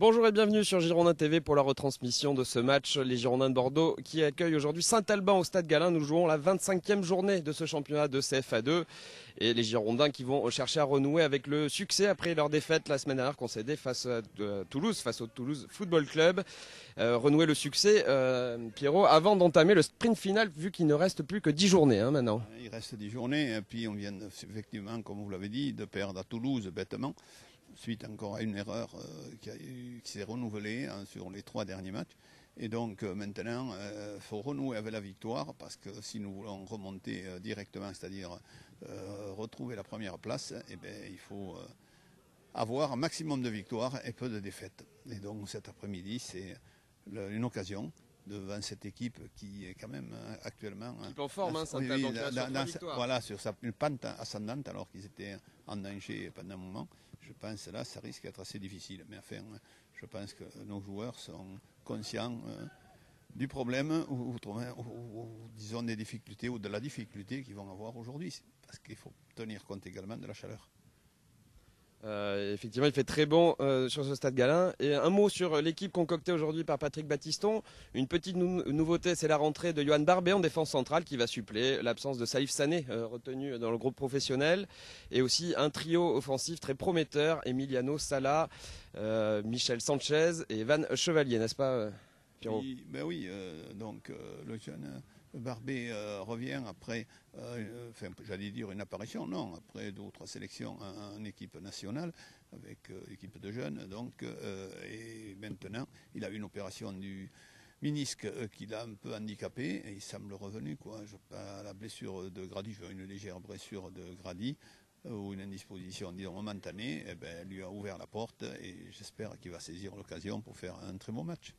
Bonjour et bienvenue sur Girondins TV pour la retransmission de ce match. Les Girondins de Bordeaux qui accueillent aujourd'hui Saint-Alban au Stade Gallin. Nous jouons la 25e journée de ce championnat de CFA2. Et les Girondins qui vont chercher à renouer avec le succès après leur défaite la semaine dernière concédée face à Toulouse, face au Toulouse Football Club. Renouer le succès, Pierrot, avant d'entamer le sprint final vu qu'il ne reste plus que 10 journées maintenant. Il reste 10 journées et puis on vient effectivement, comme vous l'avez dit, de perdre à Toulouse bêtement. Suite encore à une erreur qui s'est renouvelée sur les 3 derniers matchs. Et donc maintenant, il faut renouer avec la victoire parce que si nous voulons remonter directement, c'est-à-dire retrouver la première place, eh bien, il faut avoir un maximum de victoires et peu de défaites. Et donc cet après-midi, c'est une occasion devant cette équipe qui est quand même actuellement... Équipe en forme, Saint-Alban, voilà, sur une pente ascendante alors qu'ils étaient en danger pendant un moment. Je pense que là, ça risque d'être assez difficile. Mais enfin, je pense que nos joueurs sont conscients du problème ou disons des difficultés ou de la difficulté qu'ils vont avoir aujourd'hui. Parce qu'il faut tenir compte également de la chaleur. Effectivement, il fait très bon sur ce Stade Gallin. Et un mot sur l'équipe concoctée aujourd'hui par Patrick Battiston. Une petite nouveauté, c'est la rentrée de Yohan Barbet en défense centrale qui va suppléer l'absence de Salif Sané retenu dans le groupe professionnel. Et aussi un trio offensif très prometteur, Emiliano Sala, Michel Sanchez et Evan Chevalier, n'est-ce pas Pierrot? Oui, ben oui, donc le jeune Barbet revient après, j'allais dire une apparition, non, après d'autres sélections en équipe nationale, avec équipe de jeunes, donc, et maintenant, il a eu une opération du ménisque qui l'a un peu handicapé, et il semble revenu, quoi. La blessure de Grady, une légère blessure de Grady, ou une indisposition, disons, momentanée, eh ben, lui a ouvert la porte, et j'espère qu'il va saisir l'occasion pour faire un très beau match.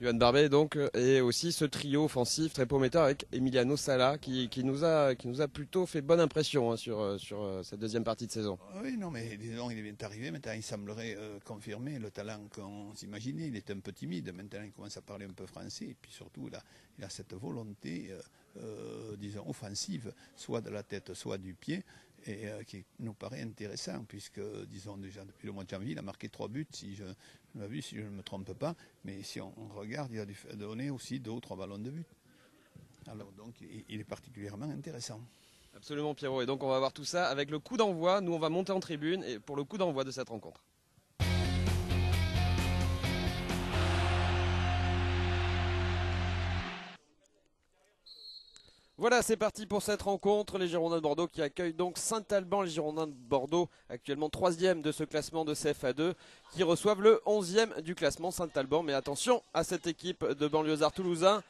Yohan Barbet donc, et aussi ce trio offensif très prometteur avec Emiliano Sala qui nous a plutôt fait bonne impression sur cette deuxième partie de saison. Oui, non, mais disons, il est arrivé, maintenant il semblerait confirmer le talent qu'on s'imaginait. Il était un peu timide, maintenant il commence à parler un peu français, et puis surtout il a cette volonté, disons, offensive, soit de la tête, soit du pied, et qui nous paraît intéressant, puisque, disons, déjà depuis le mois de janvier, il a marqué 3 buts, si je ne me trompe pas, mais si on regarde, il a donné aussi 2 ou 3 ballons de but. Alors donc, il est particulièrement intéressant. Absolument Pierrot, et donc on va voir tout ça avec le coup d'envoi. Nous on va monter en tribune et pour le coup d'envoi de cette rencontre. Voilà, c'est parti pour cette rencontre. Les Girondins de Bordeaux qui accueillent donc Saint-Alban. Les Girondins de Bordeaux, actuellement 3e de ce classement de CFA2, qui reçoivent le 11e du classement Saint-Alban. Mais attention à cette équipe de banlieusards toulousains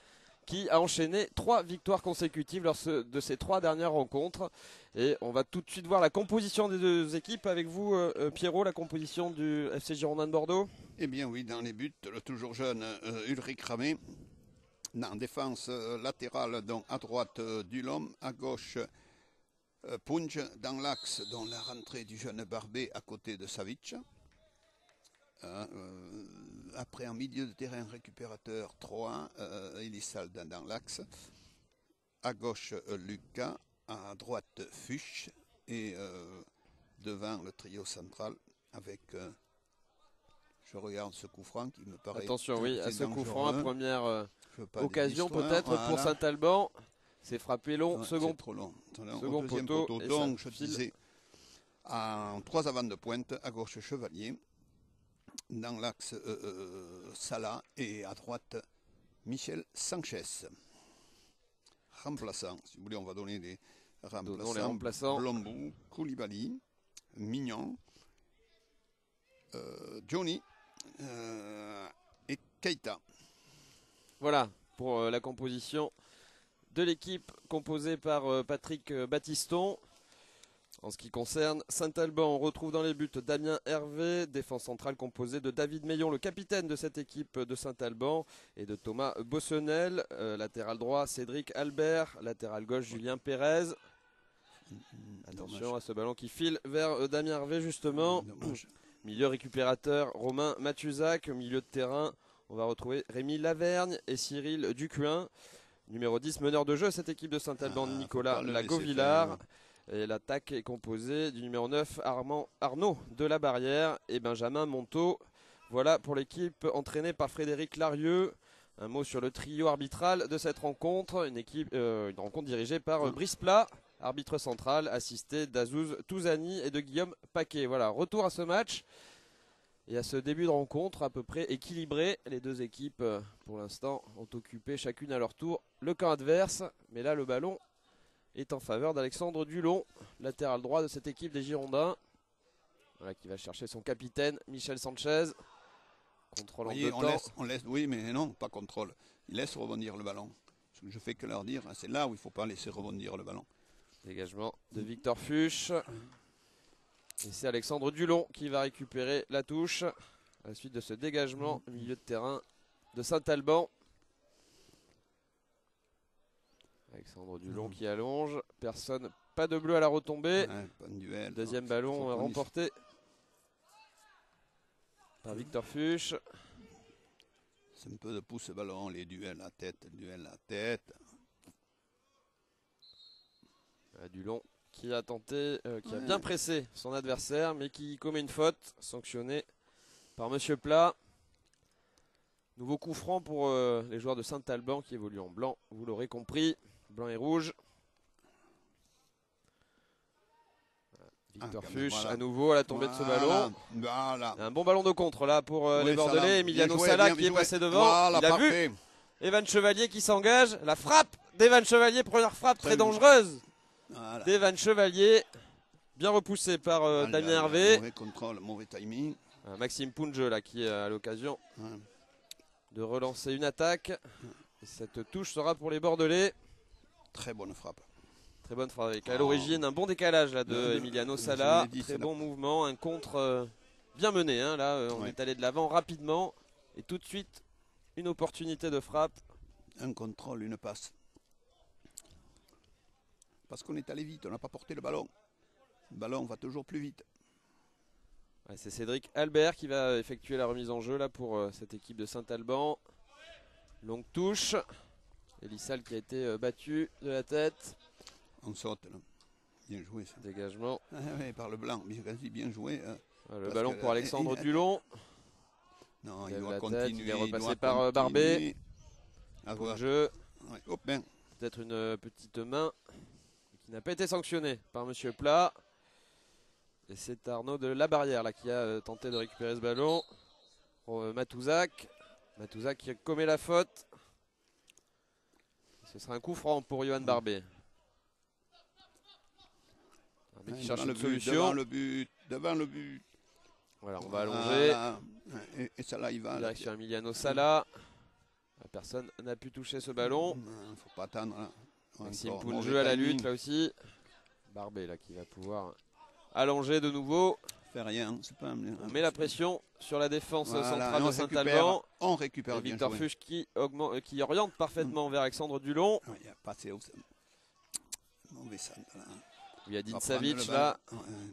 qui a enchaîné 3 victoires consécutives lors de ces 3 dernières rencontres. Et on va tout de suite voir la composition des deux équipes avec vous, Pierrot, la composition du FC Girondins de Bordeaux. Eh bien oui, dans les buts, le toujours jeune Ulrich Ramé. En défense latérale, donc à droite Dulhomme, à gauche Punj, dans l'axe, dans la rentrée du jeune Barbet à côté de Savic. Après en milieu de terrain récupérateur 3, Elisal dans l'axe. À gauche Lucas, à droite Fuchs et devant le trio central avec... je regarde ce coup franc qui me paraît... Attention, oui, à ce coup franc, la première occasion peut-être voilà. pour Saint-Alban. C'est frappé long, second, trop long. Second poteau. Donc je disais, en 3 avant de pointe, à gauche Chevalier, dans l'axe Salah et à droite Michel Sanchez. Remplaçant, si vous voulez, on va donner des remplaçants. Blombou, Koulibaly, Mignon, Johnny et Keita. Voilà pour la composition de l'équipe composée par Patrick Battiston. En ce qui concerne Saint-Alban, on retrouve dans les buts Damien Hervé, défense centrale composée de David Meillon, le capitaine de cette équipe de Saint-Alban, et de Thomas Bossonnel. Latéral droit, Cédric Albert. Latéral gauche, Julien Pérez. Attention à ce ballon qui file vers Damien Hervé justement. Milieu récupérateur, Romain Mathuzac. Au milieu de terrain, on va retrouver Rémi Lavergne et Cyril Ducuin. Numéro 10, meneur de jeu, cette équipe de Saint-Alban, Nicolas Lagovillard. Et l'attaque est composée du numéro 9, Arnaud de la Barrière et Benjamin Monteau. Voilà pour l'équipe entraînée par Frédéric Larieux. Un mot sur le trio arbitral de cette rencontre. Une rencontre dirigée par Brice Plat, arbitre central, assisté d'Azouz Touzani et de Guillaume Paquet. Voilà, retour à ce match et à ce début de rencontre à peu près équilibré. Les deux équipes, pour l'instant, ont occupé chacune à leur tour le camp adverse. Mais là, le ballon est en faveur d'Alexandre Dulon, latéral droit de cette équipe des Girondins. Voilà, qui va chercher son capitaine, Michel Sanchez. Contrôle en deux temps. On laisse, oui, mais non, pas contrôle. Il laisse rebondir le ballon. Ce que je fais que leur dire, c'est là où il ne faut pas laisser rebondir le ballon. Dégagement de Victor Fuchs. Et c'est Alexandre Dulon qui va récupérer la touche. À la suite de ce dégagement, milieu de terrain de Saint-Alban. Alexandre Dulon qui allonge. Personne, pas de bleu à la retombée. Ouais, pas de duel. Deuxième ballon remporté par Victor Fuchs. C'est un peu de pouce ballon, les duels à tête, duel à tête. Dulon qui a tenté, qui a bien pressé son adversaire, mais qui commet une faute, sanctionnée par Monsieur Plat. Nouveau coup franc pour les joueurs de Saint-Alban qui évoluent en blanc, vous l'aurez compris, blanc et rouge. Victor Fuchs à nouveau à la tombée de ce ballon. Voilà. Un bon ballon de contre là pour les Bordelais. Emiliano joué, Sala bien qui est joué. passé devant. Voilà, il a parfait. vu Evan Chevalier qui s'engage. La frappe d'Evan Chevalier, première frappe très Très dangereuse Voilà. d'Evan Chevalier. Bien repoussé par Damien Hervé. Mauvais contrôle, mauvais timing. Maxime Punge là qui est à l'occasion de relancer une attaque. Et cette touche sera pour les Bordelais. Très bonne frappe. Très bonne frappe avec à l'origine un bon décalage là, de Emiliano Sala. Très bon mouvement, un contre bien mené. Hein, là, on est allé de l'avant rapidement. Et tout de suite, une opportunité de frappe. Un contrôle, une passe. Parce qu'on est allé vite, on n'a pas porté le ballon. Le ballon va toujours plus vite. Ouais, c'est Cédric Albert qui va effectuer la remise en jeu là pour cette équipe de Saint-Alban. Longue touche. Elissal qui a été battu de la tête. On saute là. Bien joué. Ça. Dégagement. Ouais, par le blanc, bien joué. Le ballon pour Alexandre Dulon. Non, il doit continuer. Il est repassé par Barbet. Jeu. Ouais. Hop, ben. Peut-être une petite main qui n'a pas été sanctionnée par Monsieur Plat. Et c'est Arnaud de Labarrière là, qui a tenté de récupérer ce ballon. Matouzak. Matouzak qui commet la faute. Ce sera un coup franc pour Johan Barbet. Qui cherche une solution. Devant le but. Voilà, on va allonger. Et ça là, il va. Direction Emiliano Sala. Personne n'a pu toucher ce ballon. Il ne faut pas attendre. Là. Maxime Punge à la lutte là aussi. Barbet là qui va pouvoir allonger de nouveau. Fait rien. Pas on met la pression sur la défense centrale de Saint-Alban. On récupère bien. Victor Fuchs qui oriente parfaitement vers Alexandre Dulon. Il y a passé au mauvais centre là. Il y a Dean Savic là,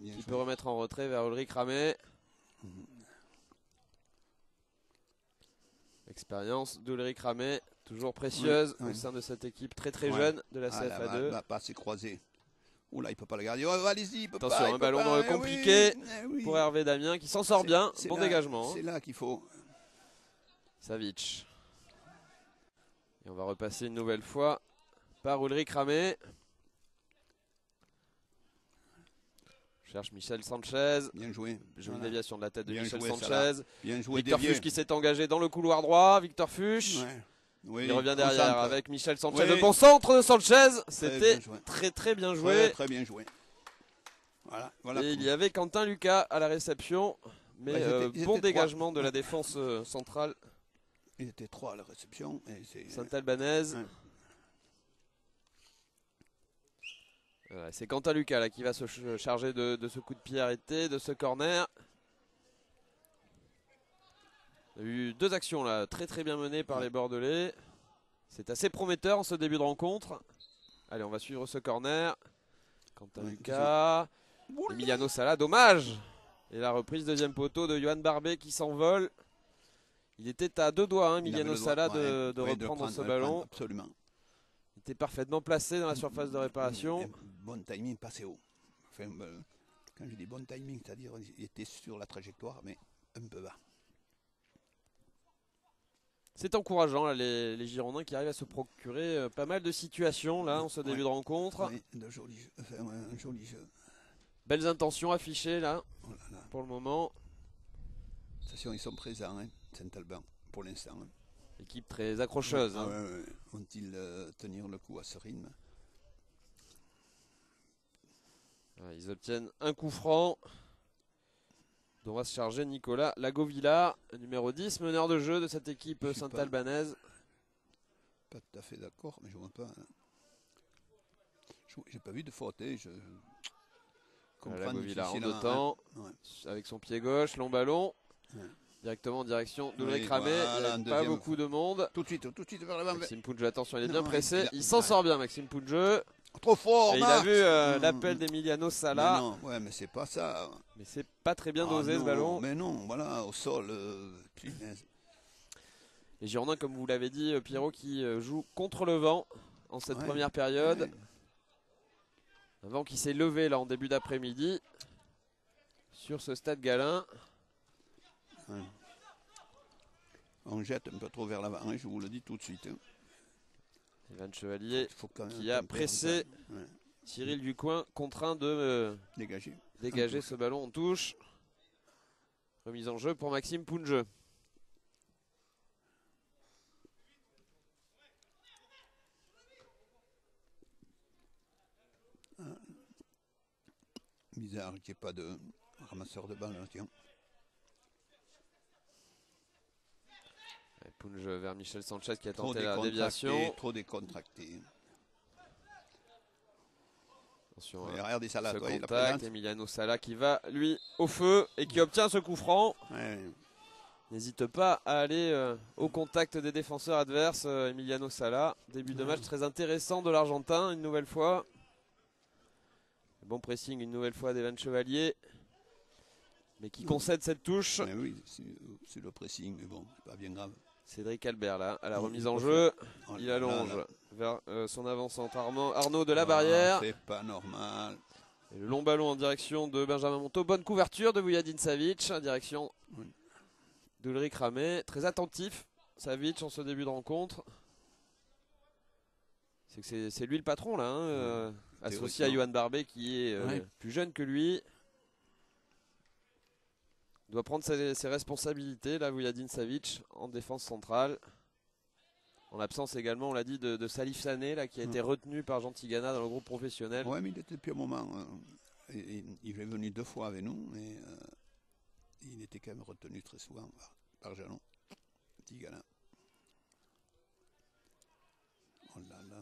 qui peut remettre en retrait vers Ulrich Ramet. Expérience d'Ulrich Ramet, toujours précieuse au sein de cette équipe très jeune de la CFA2. La passe est croisée. Oula, il ne peut pas le garder. Oh, allez-y, il peut pas. Attention, un ballon compliqué pour Hervé Damien qui s'en sort bien. Bon dégagement. C'est là qu'il faut. Savic. Et on va repasser une nouvelle fois par Ulrich Ramet. Cherche Michel Sanchez. Bien joué. Jolie déviation de la tête de Michel Sanchez. Bien joué. Victor Fuchs qui s'est engagé dans le couloir droit. Victor Fuchs. Oui, il revient derrière avec Michel Sanchez. Le bon centre de Sanchez. C'était très bien joué. Très bien joué. Voilà. Et il y avait Quentin Lucas à la réception. Mais bon dégagement de la défense centrale. Il était 3 à la réception. Saint-Albanaise. Voilà, c'est Quentin Lucas là, qui va se charger de ce coup de pied arrêté, de ce corner. Il y a eu deux actions là, très bien menées par les Bordelais. C'est assez prometteur en ce début de rencontre. Allez, on va suivre ce corner. Quentin Lucas. Emiliano Sala, dommage. Et la reprise deuxième poteau de Johan Barbet qui s'envole. Il était à deux doigts, Emiliano Sala, de reprendre ce ballon. Absolument. Il était parfaitement placé dans la surface de réparation. Bon timing, passé haut. Enfin, quand je dis bon timing, c'est-à-dire il était sur la trajectoire, mais un peu bas. C'est encourageant là, les Girondins qui arrivent à se procurer pas mal de situations là en ce début de rencontre. Oui, de jolis jeux. Enfin, ouais, un joli jeu. Belles intentions affichées là, Oh là là. pour le moment. Attention, ils sont présents, hein, Saint-Alban, pour l'instant. Hein. Équipe très accrocheuse. Ouais, Hein. ouais, ouais. Vont-ils tenir le coup à ce rythme? Ils obtiennent un coup franc. Dont va se charger Nicolas Lagovilla, numéro 10, meneur de jeu de cette équipe saint-albanaise. Pas tout à fait d'accord, mais je vois pas. Hein. J'ai pas vu de faute. Hein. Je comprends Lagovilla en difficilement, deux temps, hein. Ouais. avec son pied gauche, long ballon. Ouais. Directement en direction de Ulrich Oui, Ramé. voilà, Il n'y a pas beaucoup de monde. Tout de suite vers l'avant. Maxime Pounge, attention, il est bien Non, pressé. Il s'en sort bien, Maxime Pounge. Trop fort, Et il a vu l'appel d'Emiliano Sala. Mais non, ouais, mais c'est pas ça. Mais c'est pas très bien dosé non, ce ballon. Mais non, voilà, au sol. Les Girondins, comme vous l'avez dit, Pierrot, qui joue contre le vent en cette première période. Ouais. Un vent qui s'est levé là en début d'après-midi sur ce stade Galin. Ouais. On jette un peu trop vers l'avant, hein, je vous le dis tout de suite. Hein. Evan Chevalier qui qui a pressé Cyril Ducoing, contraint de dégager ce ballon en touche. Remise en jeu pour Maxime Pounge. Bizarre qu'il n'y ait pas de ramasseur de balles. Tiens. Pounge vers Michel Sanchez qui a tenté la déviation. Trop décontracté. Attention, regardez ça là, ce toi, contact, Emiliano Sala qui va lui au feu et qui obtient ce coup franc. Ouais. N'hésite pas à aller au contact des défenseurs adverses, Emiliano Sala. Début de match très intéressant de l'Argentin, une nouvelle fois. Bon pressing une nouvelle fois d'Evan Chevalier. Mais qui concède cette touche. Mais oui, c'est le pressing, mais bon, c'est pas bien grave. Cédric Albert là, à la remise en jeu. Il allonge vers son avant-centre Arnaud de la Barrière. C'est pas normal. Et le long ballon en direction de Benjamin Monteau. Bonne couverture de Vujadin Savic en direction d'Ulrich Ramé. Très attentif, Savic, en ce début de rencontre. C'est lui le patron là, hein, associé à Johan Barbet qui est plus jeune que lui. Il doit prendre ses responsabilités, là, Vujadin Savic, en défense centrale. En l'absence également, on l'a dit, de Salif Sané, là, qui a été retenu par Jean Tigana dans le groupe professionnel. Oui, mais il était depuis un moment. Il est venu 2 fois avec nous, mais il était quand même retenu très souvent par Jean Tigana. Oh là là.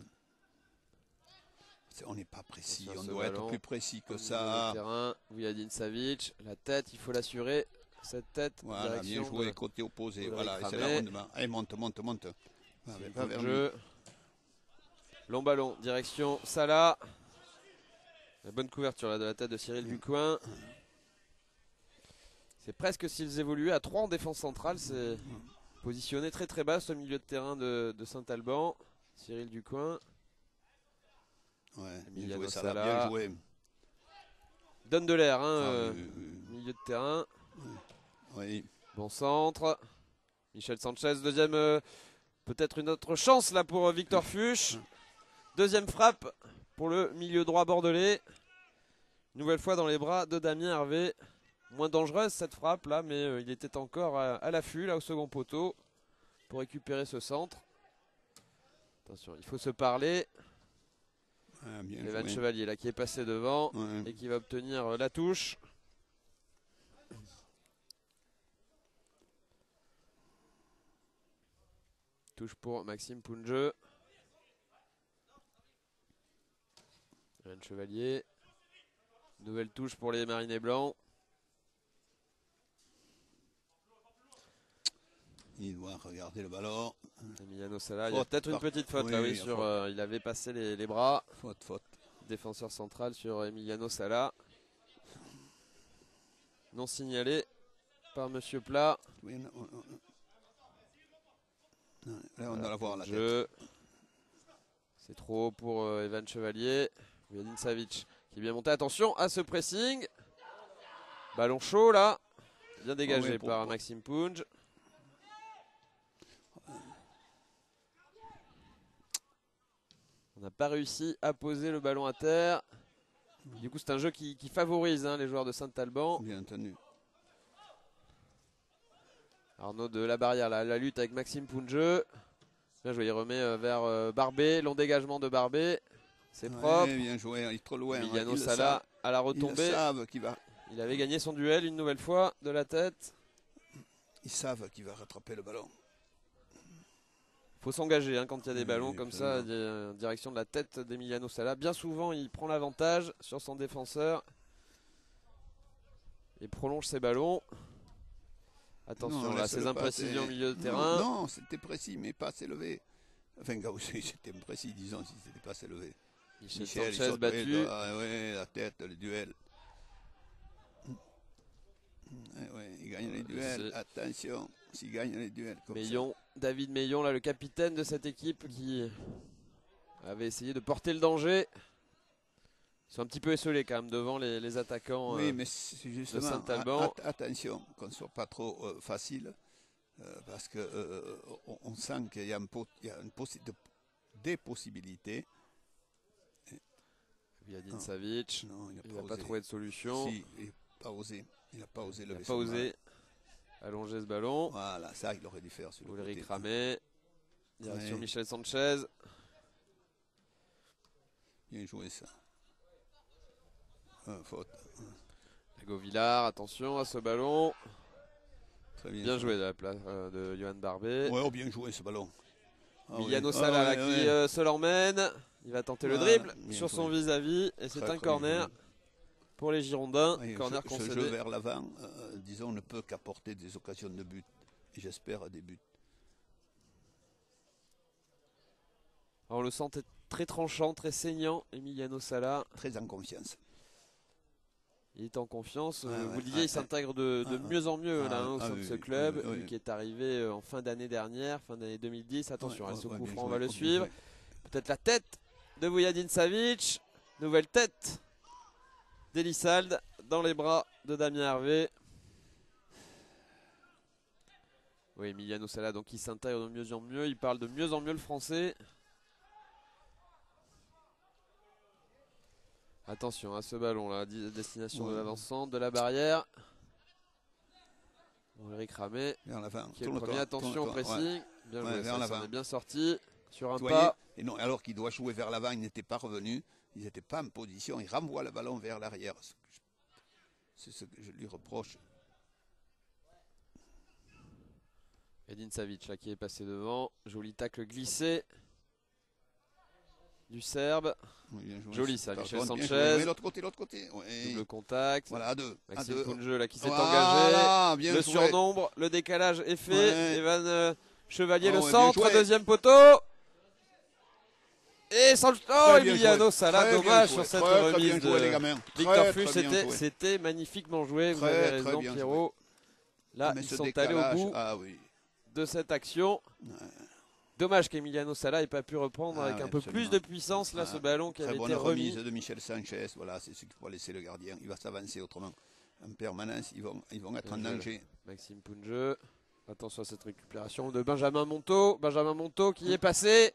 On n'est pas précis, on doit être plus précis que ça. Terrain, Vujadin Savic, la tête, il faut l'assurer. Cette tête, voilà, bien joué, côté opposé. Voilà, c'est la rondement. Allez, monte. Va vers jeu. Long ballon, direction Salah. La bonne couverture là, de la tête de Cyril Ducoing. C'est presque s'ils évoluaient à 3 en défense centrale. C'est positionné très très bas au milieu de terrain de Saint-Alban. Cyril Ducoing. Ouais, bien joué, Salah, bien joué. Donne de l'air, milieu de terrain. Oui. Bon centre. Michel Sanchez, deuxième, peut-être une autre chance là pour Victor Fuchs. Deuxième frappe pour le milieu droit bordelais. Nouvelle fois dans les bras de Damien Hervé. Moins dangereuse cette frappe là, mais il était encore à l'affût là au second poteau pour récupérer ce centre. Attention, il faut se parler. Evan Chevalier là qui est passé devant et qui va obtenir la touche. Touche pour Maxime Pounge. Evan Chevalier. Nouvelle touche pour les Marinés Blancs. Il doit regarder le ballon. Emiliano Sala, il y a peut-être une petite faute là, oui, sur, il avait passé les bras. Faute. Défenseur central sur Emiliano Sala. Non signalé par Monsieur Plat. Oui, là, on doit la voir la tête. C'est trop haut pour Evan Chevalier. Vujadin Savic qui est bien monté. Attention à ce pressing. Ballon chaud là. Bien dégagé par Maxime Pounge. On n'a pas réussi à poser le ballon à terre. Du coup, c'est un jeu qui favorise les joueurs de Saint-Alban. Bien entendu. Arnaud de la barrière, la lutte avec Maxime Pounjeux. Bien joué, il remet vers Barbet. Long dégagement de Barbet. C'est propre. Bien joué, il est trop loin. Emiliano Sala à la retombée. Ils savent qu'il va. Il avait gagné son duel une nouvelle fois de la tête. Ils savent qu'il va rattraper le ballon. Il faut s'engager quand il y a des ballons comme ça, en direction de la tête d'Emiliano Sala. Bien souvent, il prend l'avantage sur son défenseur et prolonge ses ballons. Attention, non, là, ces imprécisions au milieu de terrain. Non, c'était précis, mais pas assez levé. Enfin, c'était précis, disons, si c'était pas assez levé. Michel Sanchez battu. Ouais, la tête, le duel. Ouais, il gagne les duels. Attention, s'il gagne les duels. David Meillon, là, le capitaine de cette équipe qui avait essayé de porter le danger. Ils sont un petit peu esselés quand même devant les attaquants mais c'est justement, de Saint-Alban. Attention, qu'on ne soit pas trop facile, parce qu'on sent qu'il y a, des possibilités. Yadin Savic, il n'a pas trouvé de solution. Si, il n'a pas osé. Il n'a pas osé lever son ballon. Allonger ce ballon. Voilà, ça il aurait dû faire sur le côté. Ulrich Ramé, direction Michel Sanchez. Bien joué ça. Faute. Hugo Villard, attention à ce ballon. Très bien joué de la place de Johan Barbet. Ouais, bien joué ce ballon. Emiliano Sala qui se l'emmène. Il va tenter le dribble sur son vis-à-vis et c'est un corner pour les Girondins. Corner concédé. Ce jeu vers l'avant, disons, ne peut qu'apporter des occasions de but. Et j'espère des buts. Alors, on le sent très tranchant, très saignant, Emiliano Sala. Très en confiance. Il est en confiance. Vous le disiez, il s'intègre de mieux en mieux au sein de ce club. Lui qui est arrivé en fin d'année dernière, fin d'année 2010. Attention, à ce coup franc, on va le suivre. Peut-être la tête de Vujadin Savic. Nouvelle tête d'Elissalde dans les bras de Damien Hervé. Oui, Emiliano Sala, donc il s'intègre de mieux en mieux. Il parle de mieux en mieux le français. Attention à ce ballon là, destination de l'avancante, de la barrière. Ulrich Ramé, qui est le premier. Attention au pressing. Bien joué, ça s'en est bien sorti. Sur un pas. Et non, alors qu'il doit jouer vers l'avant, il n'était pas revenu. Ils n'étaient pas en position. Il renvoie le ballon vers l'arrière. C'est ce que je lui reproche. Edin Savic là qui est passé devant. Joli tacle glissé du Serbe. Joli ça, Michel Sanchez. L'autre côté. Double contact. Voilà, à deux. Maxime Pounjeux là qui s'est engagé. Le surnombre, le décalage est fait. Evan Chevalier, le centre, deuxième poteau. Et Emiliano Sala, dommage sur cette remise de Victor Fuchs. C'était magnifiquement joué, vous avez raison Pierrot. Là, ils sont allés au bout de cette action. Dommage qu'Emiliano Sala n'ait pas pu reprendre avec un peu plus de puissance là ce ballon qui avait été remis. Remise de Michel Sanchez, voilà, c'est ce qu'il faut laisser le gardien. Il va s'avancer autrement. En permanence, ils vont être en danger. Maxime Pounjeux. Attention à cette récupération de Benjamin Monteau. Benjamin Monteau qui est passé.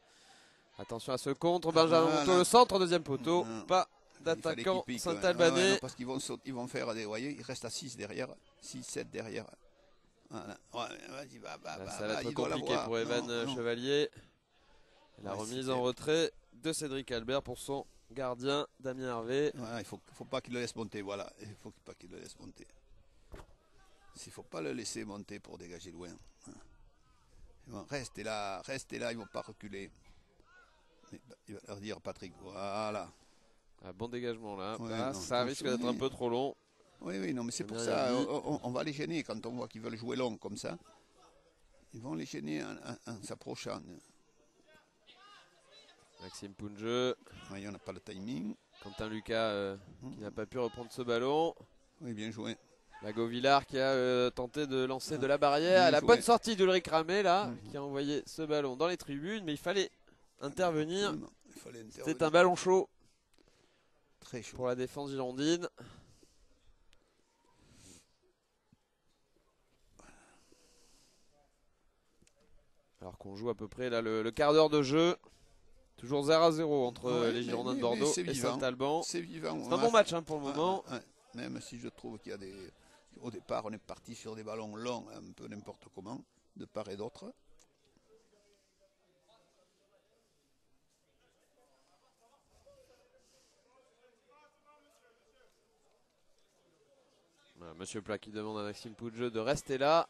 Attention à ce contre. Benjamin Monteau, le centre, deuxième poteau. Pas d'attaquant Saint-Albanais. Parce qu'ils vont faire des. Vous voyez, il reste à 6 derrière. 6, 7 derrière. Voilà. Ça va être compliqué pour Evan Chevalier. La remise en retrait de Cédric Albert pour son gardien Damien Hervé. Voilà, il faut pas qu'il le laisse monter. Voilà, il faut pas qu'il le laisse monter. Il ne faut pas le laisser monter pour dégager loin. Restez là, ils ne vont pas reculer. Il va leur dire Patrick, voilà. Un bon dégagement là. Ça risque d'être un peu trop long. Oui, non, mais c'est pour ça, on va les gêner quand on voit qu'ils veulent jouer long comme ça. Ils vont les gêner en s'approchant. Maxime Pounjeux. Oui, on n'a pas le timing. Quentin Lucas qui n'a pas pu reprendre ce ballon. Oui, bien joué. Lago Villard qui a tenté de lancer de la barrière. La bonne sortie d'Ulrich Ramé là, qui a envoyé ce ballon dans les tribunes, mais il fallait intervenir. C'était un ballon chaud. Très chaud. Pour la défense girondine. Alors qu'on joue à peu près là le quart d'heure de jeu. Toujours 0-0 entre Ouais, les Girondins de mais Bordeaux c'est et vivant. Saint-Alban. C'est vivant. C'est un bon match hein, pour le moment. Même si je trouve qu'il y a des... Au départ, on est parti sur des ballons longs, un peu n'importe comment, de part et d'autre. Voilà, Monsieur Plat qui demande à Maxime Poudjeux de rester là.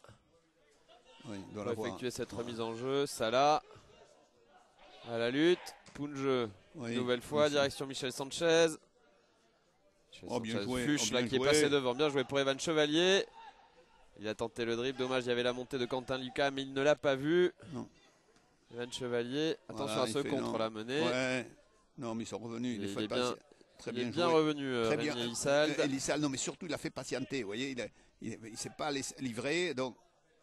Oui, pour effectuer cette remise en jeu. Salah à la lutte. Poudjeux, oui, nouvelle fois, oui, direction Michel Sanchez. Bien joué, Fuchs bien là, qui est joué. passé devant. Bien joué pour Evan Chevalier. Il a tenté le dribble. Dommage, il y avait la montée de Quentin Lucas, mais il ne l'a pas vu. Non. Evan Chevalier. Attention Voilà, à ce contre la menée. Ouais. Non, mais ils sont revenus. Il est bien, très il est bien bien joué. revenu, Très bien. Rémi Elissalde. Elissalde, non, mais surtout, il a fait patienter. Vous voyez, il ne s'est pas livré. Donc,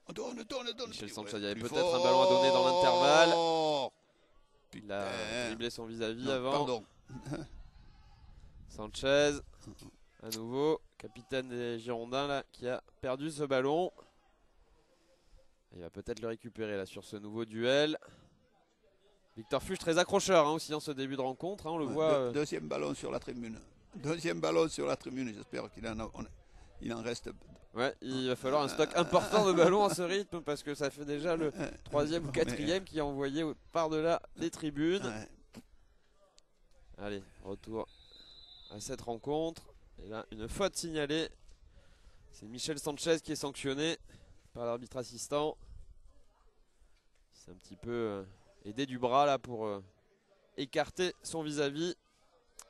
on tourne. Michel Sanchez, il y avait peut-être un ballon à donner dans l'intervalle. Il Putain. a dribblé son vis-à-vis Non, avant. Pardon. Sanchez, à nouveau, capitaine des Girondins là, qui a perdu ce ballon. Il va peut-être le récupérer là sur ce nouveau duel. Victor Fuchs très accrocheur hein, aussi en ce début de rencontre, hein, on le voit. Deuxième ballon sur la tribune. Deuxième ballon sur la tribune. J'espère qu'il en reste. Ouais, il va falloir un stock important de ballons à ce rythme parce que ça fait déjà le troisième ou quatrième qui est envoyé par-delà les tribunes. Ouais. Allez, retour à cette rencontre. Et là, une faute signalée. C'est Michel Sanchez qui est sanctionné par l'arbitre assistant. C'est un petit peu aidé du bras là pour écarter son vis-à-vis.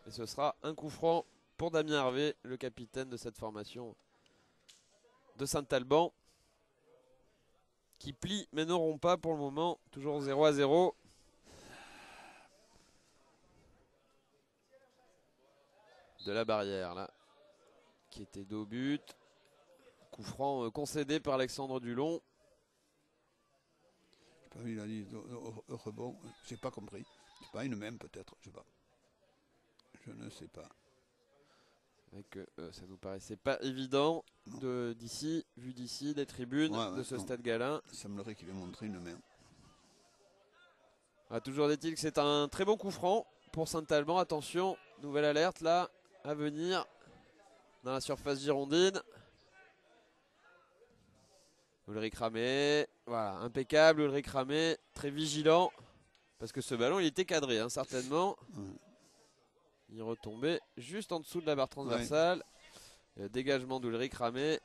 Et ce sera un coup franc pour Damien Hervé, le capitaine de cette formation de Saint-Alban. Qui plie mais n'auront pas pour le moment. Toujours 0-0. De la barrière là. Qui était dos but. Coup franc concédé par Alexandre Dulon. Il a dit rebond, j'ai pas compris. C'est pas une même peut-être, je sais pas. Je ne sais pas. Ça nous paraissait pas évident d'ici, vu d'ici, des tribunes de ce stade Galin. Il semblerait qu'il ait montré une main. Toujours est-il que c'est un très bon coup franc pour Saint-Alban. Attention, nouvelle alerte là à venir dans la surface girondine. Ulrich Ramé, voilà, impeccable. Ulrich Ramé, très vigilant parce que ce ballon il était cadré hein, certainement. Il retombait juste en dessous de la barre transversale. Dégagement d'Ulrich Ramé.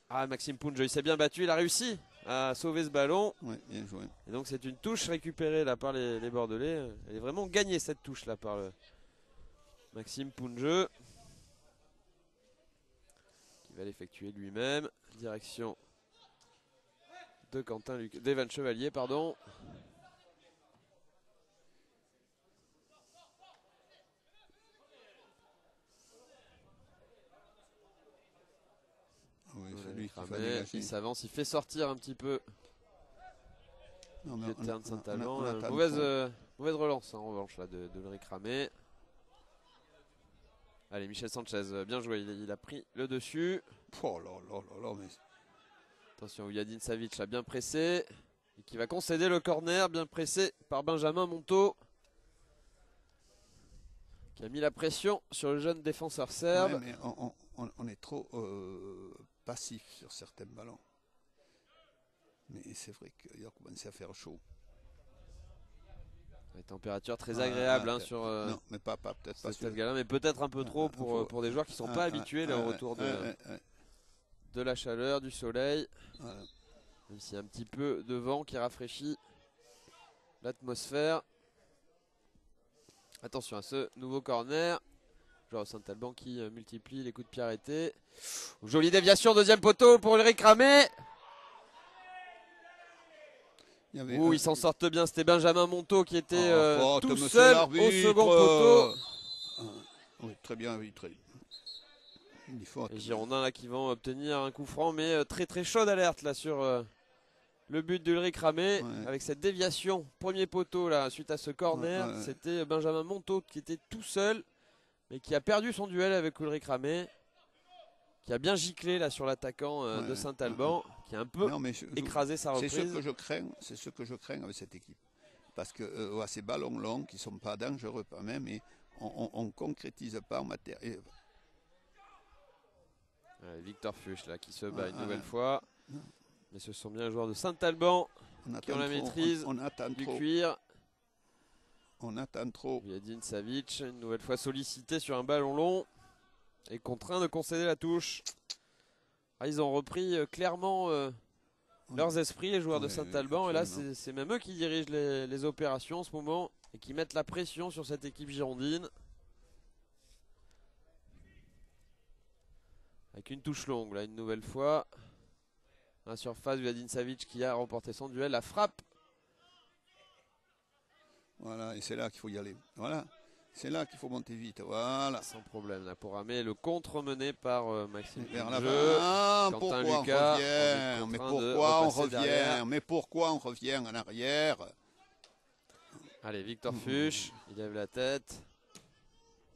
Maxime Poudjeux, il s'est bien battu, il a réussi à sauver ce ballon. Ouais, bien joué. Et donc c'est une touche récupérée là par les Bordelais. Elle est vraiment gagnée cette touche là par Maxime Poudjeux. Qui va l'effectuer lui-même. Direction de d'Evan Chevalier, pardon. Oui, c'est lui qui va Ramé, dégager. il s'avance, il fait sortir un petit peu le terrain de Saint-Alban. Mauvaise relance hein, en revanche là, de Ulrich Ramé. Allez, Michel Sanchez, bien joué, il a pris le dessus. Oh là là là là, mais... Attention, Yadin Savic l'a bien pressé. Et qui va concéder le corner, bien pressé par Benjamin Monteau. Qui a mis la pression sur le jeune défenseur serbe. Ouais, mais on est trop passif sur certains ballons. Mais c'est vrai qu'il a commencé à faire chaud. Une température très agréable hein, sur non, mais peut-être pas Stade Galin, mais peut-être un peu trop pour des joueurs qui ne sont pas habitués là, au retour de la chaleur, du soleil. Même s'il y a un petit peu de vent qui rafraîchit l'atmosphère. Attention à ce nouveau corner. Joueur Saint-Alban qui multiplie les coups de pied arrêtés. Jolie déviation, deuxième poteau pour Ulrich Ramé. Il s'en sortent bien, c'était Benjamin Monteau qui était tout seul au second poteau. Oui, très bien arbitré. Les Girondins là qui vont obtenir un coup franc, mais très très chaude alerte là sur le but d'Ulrich Ramé avec cette déviation. Premier poteau là suite à ce corner, c'était Benjamin Monteau qui était tout seul, mais qui a perdu son duel avec Ulrich Ramé, qui a bien giclé là sur l'attaquant de Saint-Alban, qui a un peu écrasé sa reprise. C'est ce que je crains avec cette équipe. parce que ces ballons longs qui ne sont pas dangereux quand même, et on ne concrétise pas en matière. Victor Fuchs là, qui se bat une nouvelle fois. Mais ce sont bien les joueurs de Saint-Alban qui ont la maîtrise du cuir. On attend trop. Yadin Savic, une nouvelle fois sollicité sur un ballon long et contraint de concéder la touche. Ils ont repris clairement leurs esprits, les joueurs de Saint-Alban. Et là, c'est même eux qui dirigent les opérations en ce moment et qui mettent la pression sur cette équipe girondine. Avec une touche longue, là, une nouvelle fois. La surface, Yadin Savic qui a remporté son duel. La frappe. Voilà, et c'est là qu'il faut y aller. Voilà, c'est là qu'il faut monter vite. Voilà. Sans problème, là, pour Ramé. Le contre mené par Maxime. Vers l'avant. Pourquoi Lucas, on revient? Mais pourquoi on revient derrière. Mais pourquoi on revient en arrière? Allez, Victor Fuchs, il lève la tête.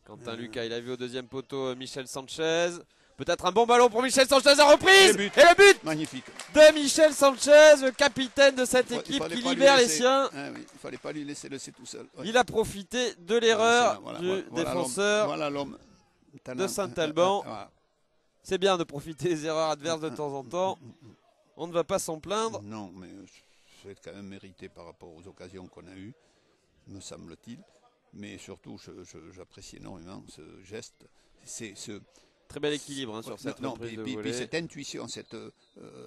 Quentin Lucas, il a vu au deuxième poteau Michel Sanchez. Peut-être un bon ballon pour Michel Sanchez à reprise. Et le but magnifique de Michel Sanchez, le capitaine de cette équipe qui libère les siens. Ah oui, il ne fallait pas lui laisser tout seul. Ouais. Il a profité de l'erreur du défenseur de Saint-Alban. C'est bien de profiter des erreurs adverses de temps en temps. On ne va pas s'en plaindre. Non, mais c'est quand même mérité par rapport aux occasions qu'on a eues, me semble-t-il. Mais surtout, j'apprécie énormément ce geste. C'est ce très bel équilibre sur cette reprise de volée. Puis cette intuition, cette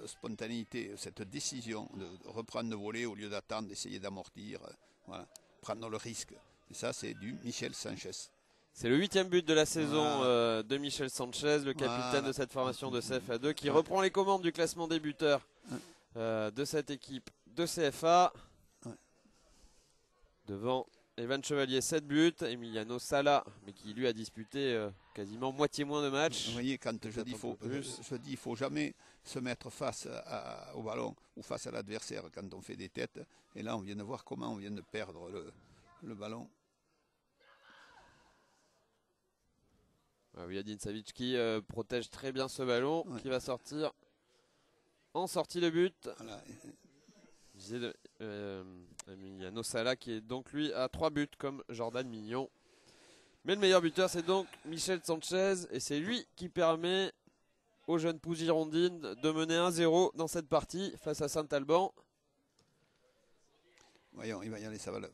spontanéité, cette décision de reprendre le volet au lieu d'attendre, d'essayer d'amortir, voilà, prendre le risque. Et ça, c'est du Michel Sanchez. C'est le 8e but de la saison de Michel Sanchez, le capitaine de cette formation de CFA 2, qui reprend les commandes du classement des buteurs de cette équipe de CFA. Devant Evan Chevalier, 7 buts. Emiliano Sala, mais qui lui a disputé quasiment moitié moins de matchs. Vous voyez, quand je dis il faut jamais se mettre face au ballon ou face à l'adversaire quand on fait des têtes. Et là, on vient de voir comment on vient de perdre le ballon. Yadin Savic qui protège très bien ce ballon, qui va sortir en sortie de but. Voilà. Emiliano Sala qui est donc lui à 3 buts comme Jordan Mignon. Mais le meilleur buteur c'est donc Michel Sanchez et c'est lui qui permet aux jeunes pousses girondines de mener 1-0 dans cette partie face à Saint-Alban. Voyons, il va y aller, ça va le...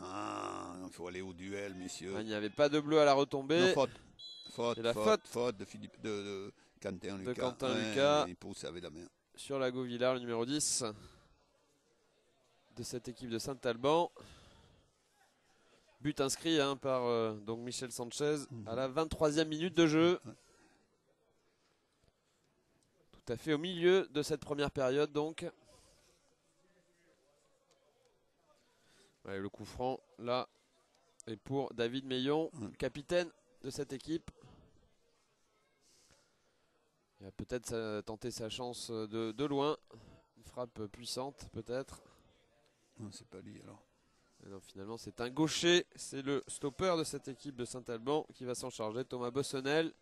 il faut aller au duel, messieurs. Il n'y avait pas de bleu à la retombée. Non, faute de Philippe de Quentin Lucas. Quentin Lucas. Il pousse avec la main. Sur la Gauvillard, le numéro 10 de cette équipe de Saint-Alban. But inscrit par donc Michel Sanchez à la 23e minute de jeu. Tout à fait au milieu de cette première période donc. Le coup franc là est pour David Meillon, capitaine de cette équipe. Il va peut-être tenter sa chance de loin. Une frappe puissante peut-être. Non, c'est pas lui alors. Non, finalement, c'est un gaucher. C'est le stopper de cette équipe de Saint-Alban qui va s'en charger. Thomas Bossonnel.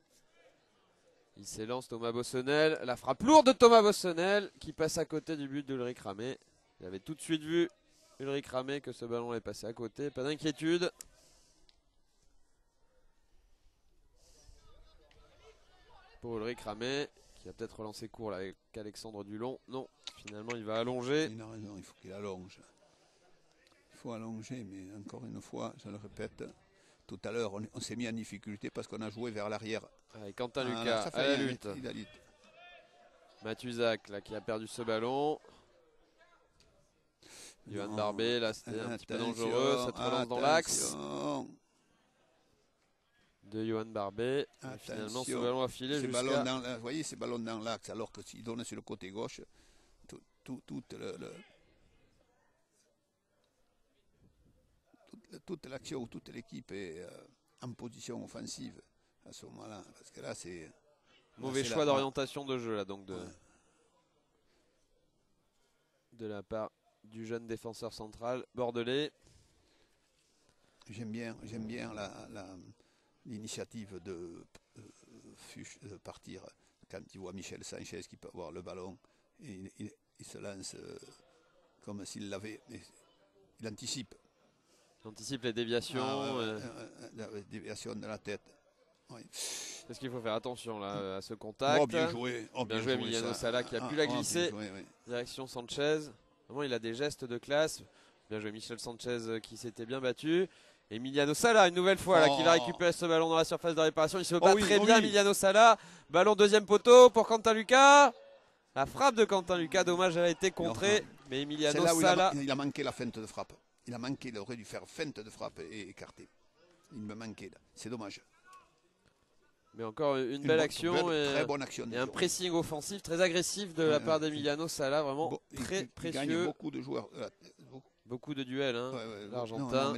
Il s'élance, Thomas Bossonnel. La frappe lourde de Thomas Bossonnel qui passe à côté du but d'Ulrich Ramé. Il avait tout de suite vu Ulrich Ramé que ce ballon est passé à côté. Pas d'inquiétude. Pour Ulrich Ramé qui va peut-être relancer court là, avec Alexandre Dulon. Non, finalement, il va allonger. Il a raison, il faut qu'il allonge. Il faut allonger, mais encore une fois, je le répète, tout à l'heure, on s'est mis en difficulté parce qu'on a joué vers l'arrière. Quentin Lucas à la lutte. Mathuzac là, qui a perdu ce ballon. Johan Barbet, là c'était un petit peu dangereux, cette relance dans l'axe de Johan Barbet. Finalement, ce ballon a filé jusqu'à... Vous voyez ces ballons dans l'axe, alors que s'il donne sur le côté gauche, toute l'action, toute l'équipe est en position offensive à ce moment-là. Parce que là, c'est... Mauvais choix d'orientation de jeu, là, donc, de la part du jeune défenseur central bordelais. J'aime bien l'initiative de Fuchs de partir quand il voit Michel Sanchez qui peut avoir le ballon. Et il se lance comme s'il l'avait. Il anticipe. Il anticipe les déviations. La déviation de la tête. Oui. Parce qu'il faut faire attention là, à ce contact. Oh, bien joué. Oh, bien joué Emiliano Sala qui a pu la glisser. Joué, oui. Direction Sanchez. Vraiment, il a des gestes de classe. Bien joué Michel Sanchez qui s'était bien battu. Emiliano Sala, une nouvelle fois, là, qui va récupérer ce ballon dans la surface de réparation. Il se bat très bien, Emiliano Sala. Ballon deuxième poteau pour Quentin Lucas. La frappe de Quentin Lucas, dommage, elle a été contrée. Mais Emiliano Sala. Il a manqué la feinte de frappe. Il aurait dû faire feinte de frappe et écarter. Il me manquait là. C'est dommage. Mais encore une belle action, très bonne action et un pressing offensif très agressif de la part d'Emiliano Sala, vraiment très précieux. Il gagne beaucoup de joueurs, beaucoup de duels, hein, l'Argentin.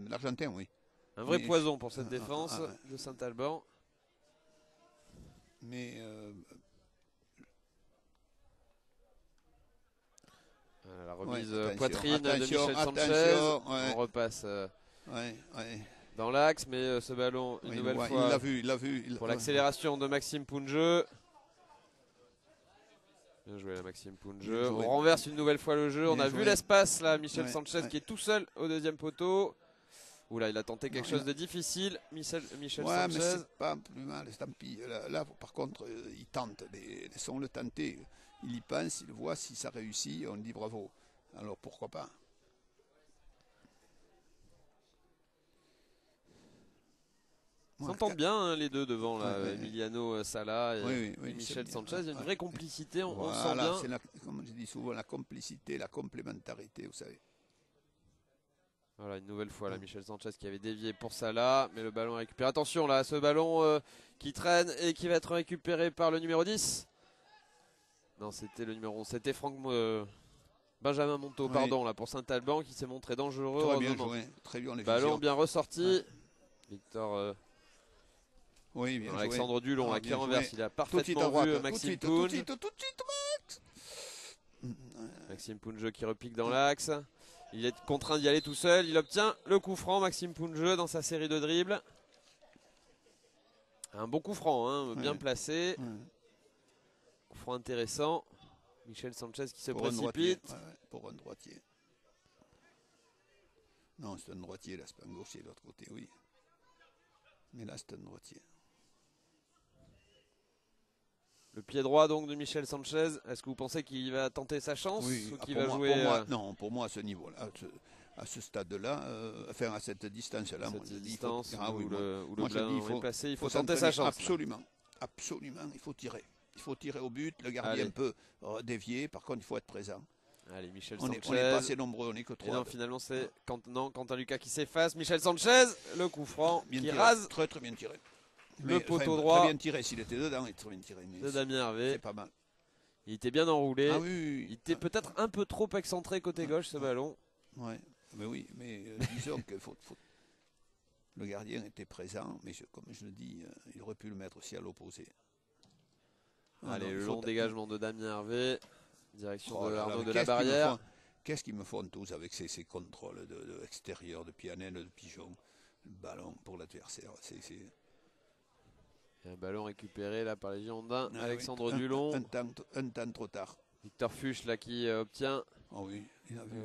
L'Argentin, oui. Un vrai poison pour cette défense de Saint-Alban. Mais la remise poitrine de Michel Sanchez. On repasse. Dans l'axe, mais ce ballon, une nouvelle fois, il l'a vu. Pour l'accélération de Maxime Punjeu. Bien joué, Maxime Punjeu. On renverse une nouvelle fois le jeu. On a vu l'espace, là, Michel Sanchez qui est tout seul au deuxième poteau. Oula, il a tenté quelque chose de difficile, Michel Sanchez. Mais c'est pas plus mal, tant pis. Là, par contre, il tente. Laissons le tenter. Il y pense, il voit, si ça réussit, on dit bravo. Alors, pourquoi pas? S'entendent bien hein, les deux devant là, Emiliano Sala et Michel Sanchez. Il y a une vraie complicité, on sent bien. C'est comme je dis souvent, la complicité, la complémentarité, vous savez. Voilà, une nouvelle fois là, Michel Sanchez qui avait dévié pour Sala, mais le ballon est récupéré. Attention là, ce ballon qui traîne et qui va être récupéré par le numéro 10. Non, c'était le numéro 11, c'était Benjamin Monteau, pardon, là, pour Saint-Alban qui s'est montré dangereux. Très bien joué, très bien les ballon bien ressorti. Victor. Bien Alexandre joué. Dulon là, qui renverse, il a parfaitement vu Maxime Poun. Maxime Punjeu qui repique dans l'axe. Il est contraint d'y aller tout seul. Il obtient le coup franc, Maxime Punjeu, dans sa série de dribbles. Un bon coup franc, hein, bien placé. Coup franc intéressant. Michel Sanchez qui se précipite. Pour un droitier. Non, c'est un droitier, là, c'est pas un gaucher de l'autre côté, oui. Mais là, c'est un droitier. Le pied droit donc de Michel Sanchez, est-ce que vous pensez qu'il va tenter sa chance ou qu'il va jouer Non, pour moi à ce niveau-là, à ce stade-là, à cette distance-là, où le ballon est placé, il faut tenter sa chance. Absolument, il faut tirer. Il faut tirer au but, le gardien peut dévier, par contre il faut être présent. Allez, Michel Sanchez. On n'est pas assez nombreux, on n'est que 3. Et non, finalement c'est Quentin Lucas qui s'efface. Michel Sanchez, le coup franc qui rase. Très bien tiré. Le poteau droit. Très bien tiré, s'il était dedans, il est très bien tiré. De Damien Hervé. C'est pas mal. Il était bien enroulé. Il était peut-être un peu trop excentré côté gauche ce ballon. Mais disons que le gardien était présent, mais comme je le dis, il aurait pu le mettre aussi à l'opposé. Allez, le long dégagement de Damien Hervé. Direction de Arnaud de la Barrière. Qu'est-ce qu'ils me font tous avec ces contrôles de extérieur, de Pianel, de Pigeon, le ballon pour l'adversaire. Un ballon récupéré là par les Girondins. Alexandre Dulon. Un temps trop tard. Victor Fuchs là qui obtient.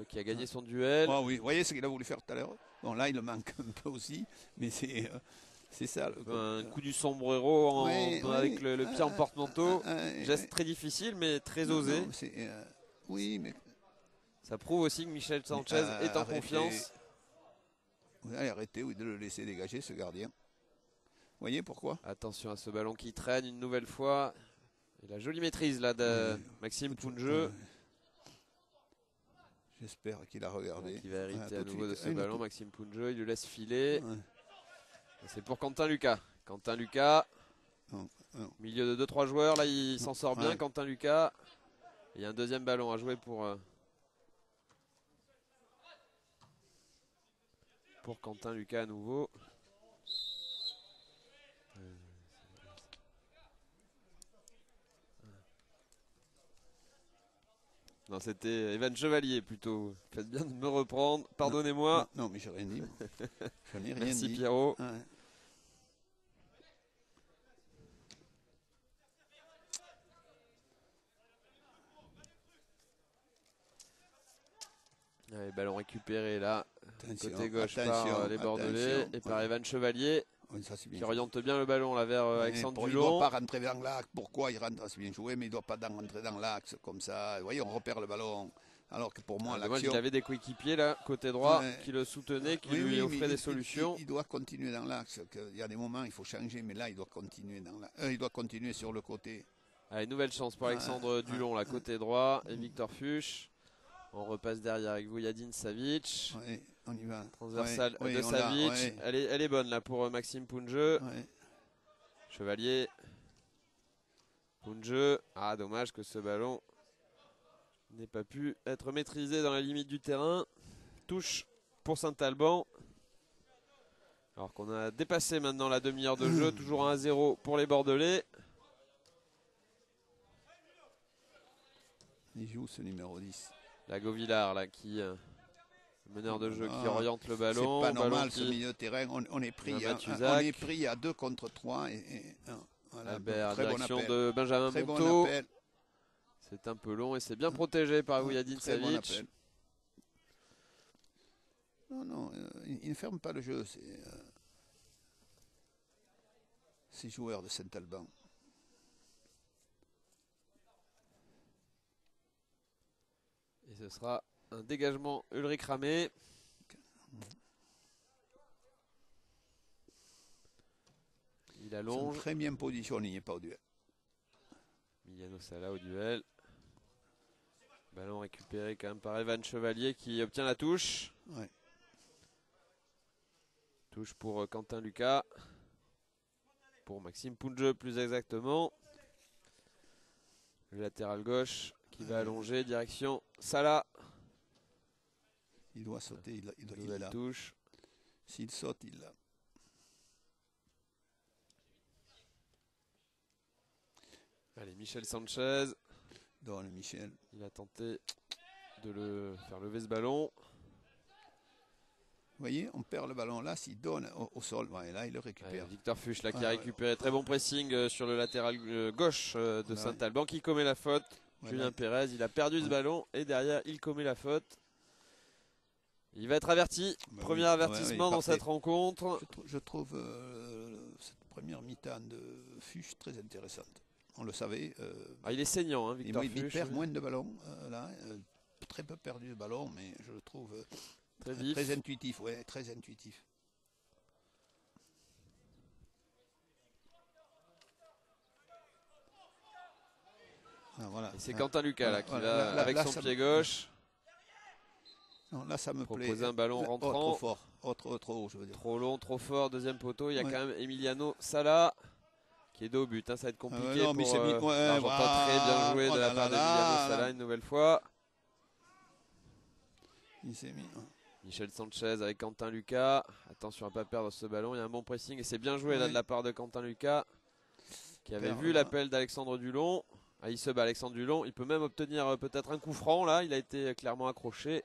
Qui a gagné son duel. Vous voyez ce qu'il a voulu faire tout à l'heure. Bon là il le manque un peu aussi, mais c'est ça. Un coup du sombrero avec le pied en porte-manteau. Geste très difficile mais très osé. Mais ça prouve aussi que Michel Sanchez est en confiance. Vous allez arrêter de le laisser dégager ce gardien. Vous voyez pourquoi? Attention à ce ballon qui traîne une nouvelle fois. Et la jolie maîtrise là de Maxime Punjeu. J'espère qu'il a regardé. Il va hériter à nouveau de ce ballon, Maxime Punjeu. Il le laisse filer. C'est pour Quentin Lucas. Quentin Lucas. Milieu de 2-3 joueurs. Là, il s'en sort bien, Quentin Lucas. Il y a un deuxième ballon à jouer pour Quentin Lucas à nouveau. Non, c'était Evan Chevalier plutôt. Faites bien de me reprendre. Pardonnez-moi. Non, mais j'ai rien dit. Je n'ai rien Merci dit. Pierrot. Allez, ballon récupéré là, Attention, côté gauche attention, par les Bordelais attention. et par Evan Chevalier Oui, ça, c'est bien qui joué. oriente bien le ballon là vers Alexandre Il ne doit Dulon. pas rentrer dans l'axe. Pourquoi il rentre? C'est bien joué, mais il ne doit pas rentrer dans l'axe comme ça. Vous voyez, on repère le ballon. Alors que pour moi, Dommage, l'action. il avait des coéquipiers là, côté droit, Ouais. qui le soutenaient, qui Oui, lui oui, offraient mais des solutions. il doit continuer dans l'axe. Il y a des moments, il faut changer, mais là, il doit continuer dans l'axe. Il doit continuer sur le côté. Allez, nouvelle chance pour Alexandre Dulon, là, côté droit, et Victor Fuchs. On repasse derrière avec Vujadin Savic. Ouais, on y va. Transversale Ouais, de on l'a, Savic. ouais. Elle est bonne là pour Maxime Pounjeu. Ouais. Chevalier. Pounjeu. Ah, dommage que ce ballon n'ait pas pu être maîtrisé dans la limite du terrain. Touche pour Saint-Alban. Alors qu'on a dépassé maintenant la demi-heure de jeu. Toujours 1-0 pour les Bordelais. Il joue ce numéro 10. La Govillard là qui meneur de jeu qui oriente le ballon. C'est pas normal ballon ce milieu de terrain. On est pris, Mathuzac. on est pris à 2 contre 3. Voilà, Albert, très bon direction appel. de Benjamin Très Monteau. bon appel. C'est un peu long et c'est bien protégé par Vujadin Très bon Savic. appel. Non, il ne ferme pas le jeu. Ces joueurs de Saint-Alban. Et ce sera un dégagement Ulrich Ramé. Il Ils sont allonge. très bien positionnés, il n'est pas au duel. Emiliano Sala au duel. Ballon récupéré quand même par Evan Chevalier qui obtient la touche. Ouais. Touche pour Quentin Lucas. Pour Maxime Pounjeu plus exactement. Le latéral gauche qui va allonger direction Sala. Il doit sauter, il Nouvelle l'a. touche. S'il saute, il l'a. Allez, Michel Sanchez. Donne Michel. Il a tenté de le faire lever ce ballon. Vous voyez, on perd le ballon là, s'il donne au sol, ouais, là il le récupère. Allez, Victor Fuchs là qui a récupéré. Très bon pressing sur le latéral gauche de Saint-Alban qui commet la faute. Julien Pérez, il a perdu ce ballon et derrière il commet la faute. Il va être averti. Premier avertissement dans cette rencontre. Je trouve cette première mi-temps de Fuchs très intéressante. On le savait. Il est saignant, hein, Victor Fuchs. Il perd moins de ballons là. Très peu perdu de ballon, mais je le trouve très intuitif. Ouais, très intuitif. Ah, voilà. Et c'est Quentin Lucas là, qui va là, avec son pied gauche. Non, là ça me plaît. Proposer un ballon rentrant. Trop fort, trop haut je veux dire. Trop long, trop fort, deuxième poteau. Il y a quand même Emiliano Sala qui est dos au but. Ça va être compliqué non, pour voilà. Très bien joué de la part d'Emiliano Sala une nouvelle fois. Il s'est mis. Michel Sanchez avec Quentin Lucas. Attention à ne pas perdre ce ballon. Il y a un bon pressing et c'est bien joué là de la part de Quentin Lucas qui avait vu l'appel d'Alexandre Dulon. Il se bat Alexandre Dulon. Il peut même obtenir peut-être un coup franc là. Il a été clairement accroché.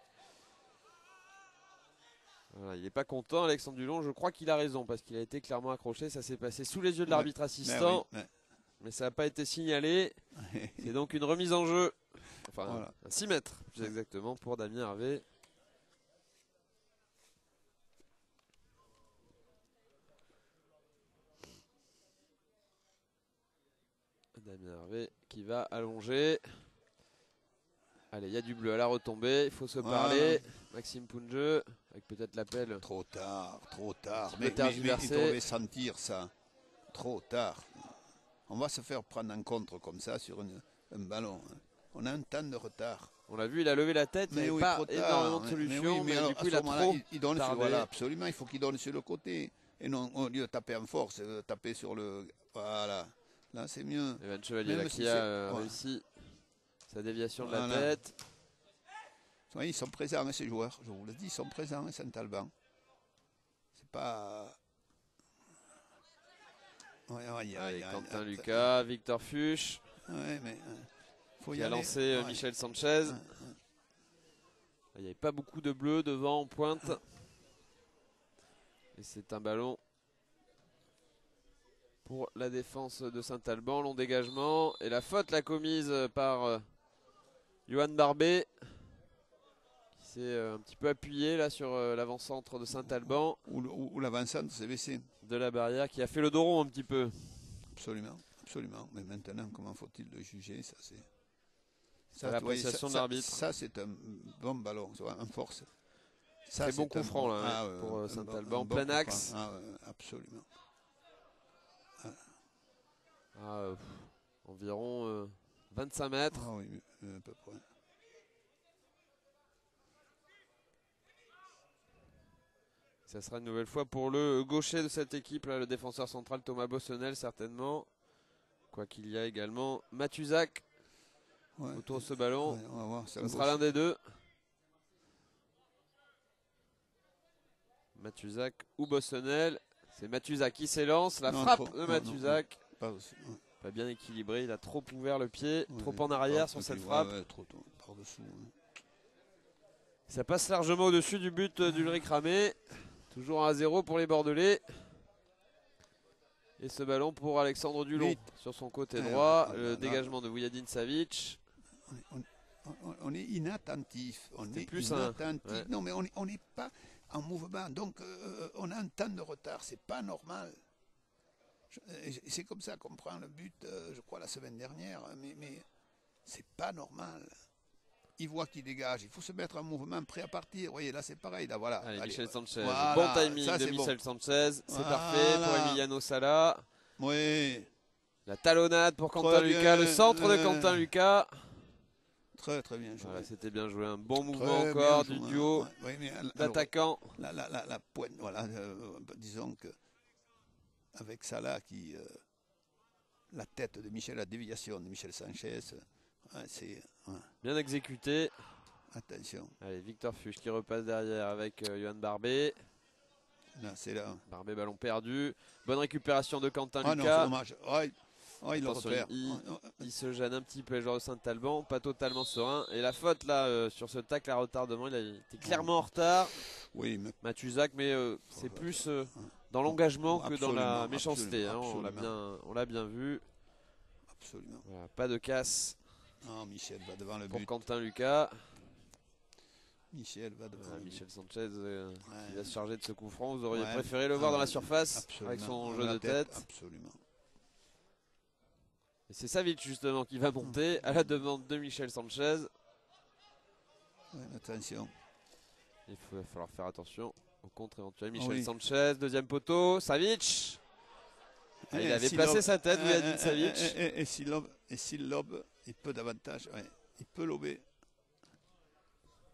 Voilà, il n'est pas content Alexandre Dulon. Je crois qu'il a raison parce qu'il a été clairement accroché. Ça s'est passé sous les yeux de l'arbitre assistant. Mais ça n'a pas été signalé. C'est donc une remise en jeu. Enfin, un 6 mètres plus exactement pour Damien Hervé. Damien Hervé qui va allonger. Allez, il y a du bleu à la retombée. Il faut se parler. Maxime Pounjeu avec peut-être l'appel. Trop tard. Mais il devait sentir ça. Trop tard. On va se faire prendre en contre comme ça sur un ballon. On a un temps de retard. On l'a vu, il a levé la tête. Il n'y avait pas énormément de solutions. Mais du coup, il a trop tardé. Voilà, absolument, il faut qu'il donne sur le côté. Et non, au lieu de taper en force, taper sur le... Voilà. Là, c'est mieux. Evan Chevalier là, qui a réussi sa déviation de la tête. Oui, ils sont présents, ces joueurs. Je vous le dis, ils sont présents, Saint-Alban. C'est pas... Quentin Lucas, Victor Fuchs. Qui a lancé Michel Sanchez. Il n'y avait pas beaucoup de bleu devant en pointe. Et c'est un ballon pour la défense de Saint-Alban. Long dégagement. Et la faute la commise par Johan Barbet. Qui s'est un petit peu appuyé là sur l'avant-centre de Saint-Alban. Ou l'avant-centre s'est baissé. De la barrière qui a fait le dos rond un petit peu. Absolument, absolument. Mais maintenant, comment faut-il le juger? Ça, c'est. Ça, l'appréciation de l'arbitre. Ça, c'est un bon ballon, en force. Très bon coup franc là, pour Saint-Alban, plein axe. Absolument. Environ 25 mètres. Ah oui, à peu près. Ça sera une nouvelle fois pour le gaucher de cette équipe, là, le défenseur central Thomas Bossonnel certainement. Quoi qu'il y a également Mathuzac autour de ce ballon. Ouais, on va voir, ça sera l'un des deux. Mathuzac ou Bossonnel. C'est Mathuzac qui s'élance. La frappe de Mathuzac. Pas bien équilibré, il a trop ouvert le pied, trop en arrière sur cette frappe. Trop par-dessous. Ça passe largement au-dessus du but d'Ulrich Ramé. Toujours 1-0 pour les Bordelais. Et ce ballon pour Alexandre Dulon sur son côté droit. Le dégagement de Vujadin Savic. On est inattentif. Non, mais on n'est pas en mouvement. Donc, on a un temps de retard. C'est pas normal. C'est comme ça qu'on prend le but, je crois, la semaine dernière. Mais c'est pas normal. Il voit qu'il dégage, il faut se mettre en mouvement, prêt à partir. Vous voyez, là c'est pareil, là voilà. Allez, Michel Sanchez. Bon timing de Michel Sanchez, c'est parfait pour Emiliano Sala. Oui. La talonnade pour Quentin Lucas, le centre de Quentin Lucas. Très très bien joué. Voilà, c'était bien joué, un bon mouvement encore du duo d'attaquants. La pointe, voilà, disons que avec Sala qui... la tête de Michel, la déviation de Michel Sanchez... c'est bien exécuté. Attention. Allez, Victor Fuchs qui repasse derrière avec Johan Barbet. Là, c'est là. Barbet, ballon perdu. Bonne récupération de Quentin Lucas. Non, c'est dommage. Il le repère. Il se gêne un petit peu, les joueurs de Saint-Alban, pas totalement serein. Et la faute là sur ce tacle à retardement, il a été clairement en retard. Oui, mais Mathuzac, mais c'est plus dans l'engagement que dans la méchanceté. On l'a bien vu. Absolument. Voilà, pas de casse. Non, Michel va devant le pour but. Quentin Lucas. Michel va devant le Michel but. Sanchez qui va se charger de ce coup franc. Vous auriez préféré le voir dans la surface avec son jeu de tête. Absolument. Et c'est Savic justement qui va monter à la demande de Michel Sanchez. Attention. Il va falloir faire attention au contre éventuel. Michel Sanchez, deuxième poteau. Savic. Il avait placé sa tête, Vujadin Savic. Et s'il lobe, il peut davantage. Il peut lober.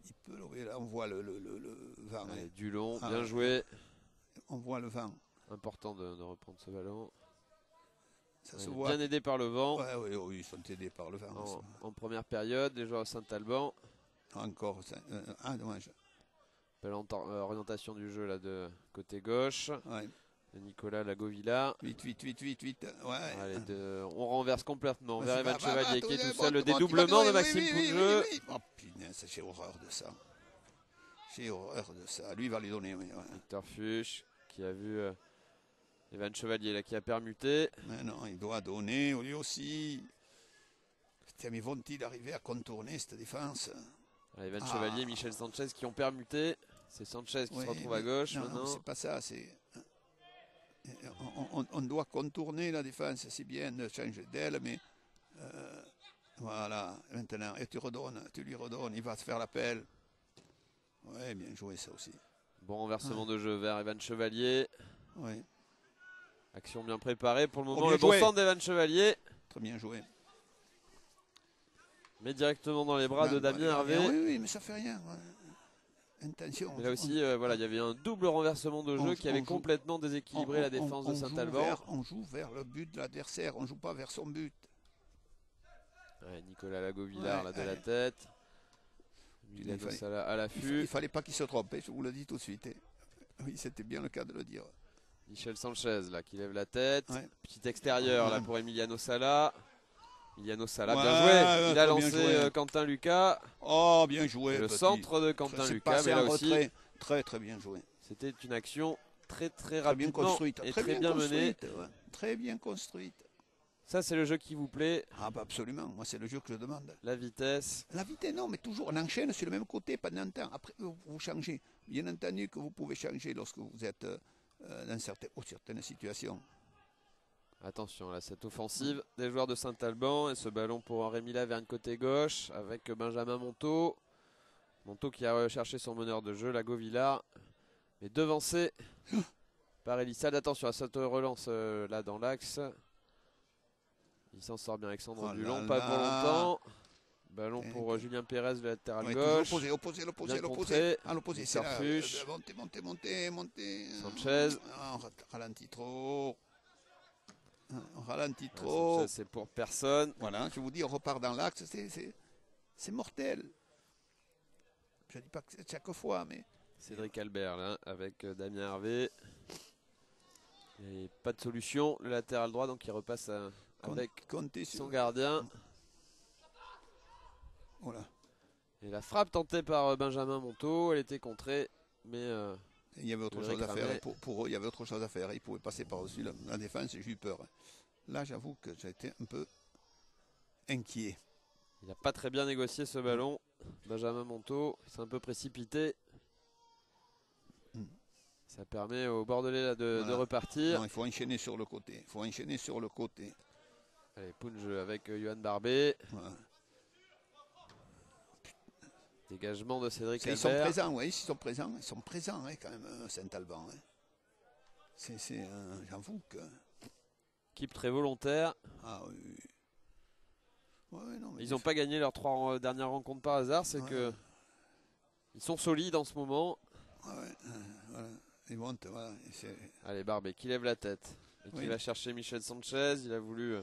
Il peut lober. Là, on voit le vent. Dulon, bien joué. On voit le vent. Important de reprendre ce ballon. Ça se voit. Bien aidé par le vent. Oui, ils sont aidés par le vent. En première période, les joueurs de Saint-Alban. Encore. Dommage. Belle orientation du jeu là de côté gauche. De Nicolas Lagovilla. Vite. Allez, on renverse complètement vers Evan Chevalier qui est tout seul. Le dédoublement de Maxime Pougeux. Oh punaise, j'ai horreur de ça. Lui va lui donner. Victor Fuchs qui a vu Evan Chevalier là qui a permuté. Mais non, il doit donner lui aussi. Putain, mais vont-ils arriver à contourner cette défense? Evan Chevalier et Michel Sanchez qui ont permuté. C'est Sanchez qui se retrouve à gauche maintenant. C'est pas ça, c'est... On doit contourner la défense, c'est bien de changer d'aile, mais voilà, maintenant, et tu lui redonnes, il va se faire l'appel. Ouais, bien joué ça aussi. Bon renversement de jeu vers Evan Chevalier. Oui. Action bien préparée pour le moment, le bon centre d'Evan Chevalier. Très bien joué. Mais directement dans les bras de Damien Hervé. Oui, mais ça fait rien. Intention. Mais là aussi, il y avait un double renversement de jeu qui avait complètement déséquilibré la défense de Saint-Alban. On joue vers le but de l'adversaire, on ne joue pas vers son but. Nicolas Lagovillard là de la tête. Emiliano Sala à l'affût. Il fallait pas qu'il se trompe, je vous le dis tout de suite. Oui, c'était bien le cas de le dire. Michel Sanchez là qui lève la tête. Petit extérieur là pour Emiliano Sala. Emiliano Sala, bien joué. Il a lancé Quentin Lucas. Oh, bien joué. Le centre de Quentin Lucas, mais là aussi. Très bien joué. C'était une action très rapidement bien construite, et très bien menée. Très bien construite. Ça, c'est le jeu qui vous plaît. Ah bah absolument, moi c'est le jeu que je demande. La vitesse. La vitesse, non, mais toujours, on enchaîne sur le même côté pendant un temps. Après, vous changez. Bien entendu que vous pouvez changer lorsque vous êtes dans certaines situations. Attention, là, cette offensive des joueurs de Saint-Alban. Et ce ballon pour Henri Mila vers le côté gauche avec Benjamin Monteau. Monteau qui a cherché son meneur de jeu, Lago Villard. Mais devancé par Elissade. Attention à cette relance là dans l'axe. Il s'en sort bien, Alexandre Dulon, pas pour longtemps. Ballon pour Julien Pérez, le latéral gauche. L'opposé. Ah, l'opposé, c'est là. Montez. Sanchez. On ralentit trop. On ralentit trop. C'est pour personne. Voilà, je vous dis, on repart dans l'axe, c'est mortel. Je ne dis pas que c'est chaque fois, mais... Cédric Albert, là, avec Damien Hervé. Et pas de solution. Le latéral droit, donc il repasse avec son gardien. Voilà. Et la frappe tentée par Benjamin Monteau, elle était contrée, mais il y avait autre chose à faire. Pour eux, il y avait autre chose à faire. Ils pouvaient passer par-dessus la défense et j'ai eu peur. Là, j'avoue que j'ai été un peu inquiet. Il n'a pas très bien négocié ce ballon. Benjamin Monteau s'est un peu précipité. Ça permet aux Bordelais là, de repartir. Non, il faut enchaîner sur le côté. Allez, Punj avec Johan Barbet. Voilà. Dégagement de Cédric Albert. Ils sont présents, oui, ils sont présents quand même, Saint-Alban. J'avoue que... Équipe très volontaire. Ah oui. Ouais, non, ils n'ont pas gagné leurs 3 dernières rencontres par hasard, c'est que ils sont solides en ce moment. Voilà. Ils montent, voilà. Allez, Barbet qui lève la tête et qui va chercher Michel Sanchez. Il a voulu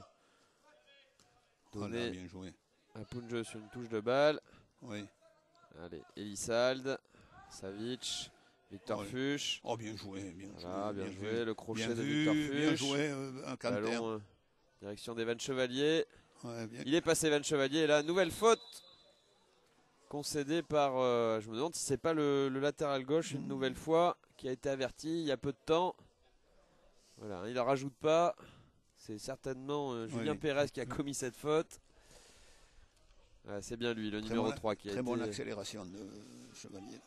donner bien joué. à Punj sur une touche de balle. Oui. Allez, Elissalde, Savic, Victor Fuchs. Oh, bien joué. Bien joué. Le crochet de Victor Fuchs. Bien joué, Ballon, direction d'Evan Chevalier. Ouais, il est passé Evan Chevalier. Et là, nouvelle faute concédée par... je me demande si c'est pas le latéral gauche une nouvelle fois qui a été averti il y a peu de temps. Voilà, il ne rajoute pas. C'est certainement Julien Pérez qui a commis cette faute. C'est bien lui, le numéro 3 qui a été... Très bonne accélération de Chevalier.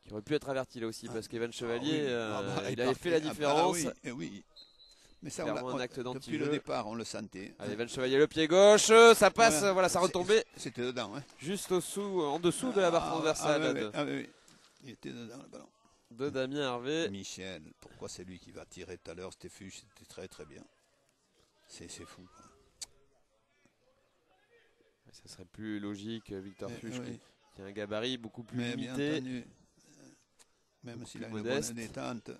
Qui aurait pu être averti là aussi parce qu'Evan Chevalier, il avait fait la différence. différence. Oui. Mais ça, un acte depuis le départ, on le sentait. Allez, Evan Chevalier, le pied gauche, ça passe, voilà, ça retombait. C'était dedans, juste en dessous de la barre transversale. Oui. Il était dedans le ballon. De Damien Hervé. Michel, pourquoi c'est lui qui va tirer tout à l'heure? C'était Fuchs, c'était très très bien. C'est fou. Ça serait plus logique, Victor Fuchs, qui a un gabarit beaucoup plus limité. Bien entendu, même s'il a une bonne détente.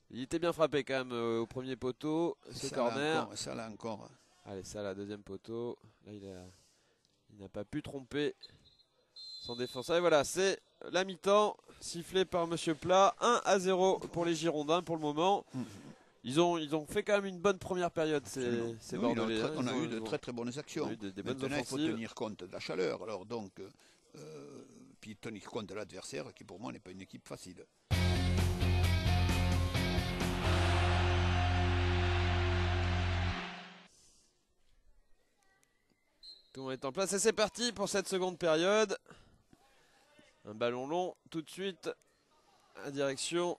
Il était bien frappé quand même au premier poteau, ce corner. Ça là encore. Allez, ça là, deuxième poteau. Là, il n'a pas pu tromper son défenseur. Et voilà, c'est la mi-temps, sifflé par Monsieur Plat. 1-0 pour les Girondins pour le moment. Ils ont fait quand même une bonne première période, ces Bordelais. On a eu de très très bonnes actions. Maintenant, il faut tenir compte de la chaleur. Alors donc, puis tenir compte de l'adversaire, qui pour moi n'est pas une équipe facile. Tout le monde est en place et c'est parti pour cette seconde période. Un ballon long tout de suite à direction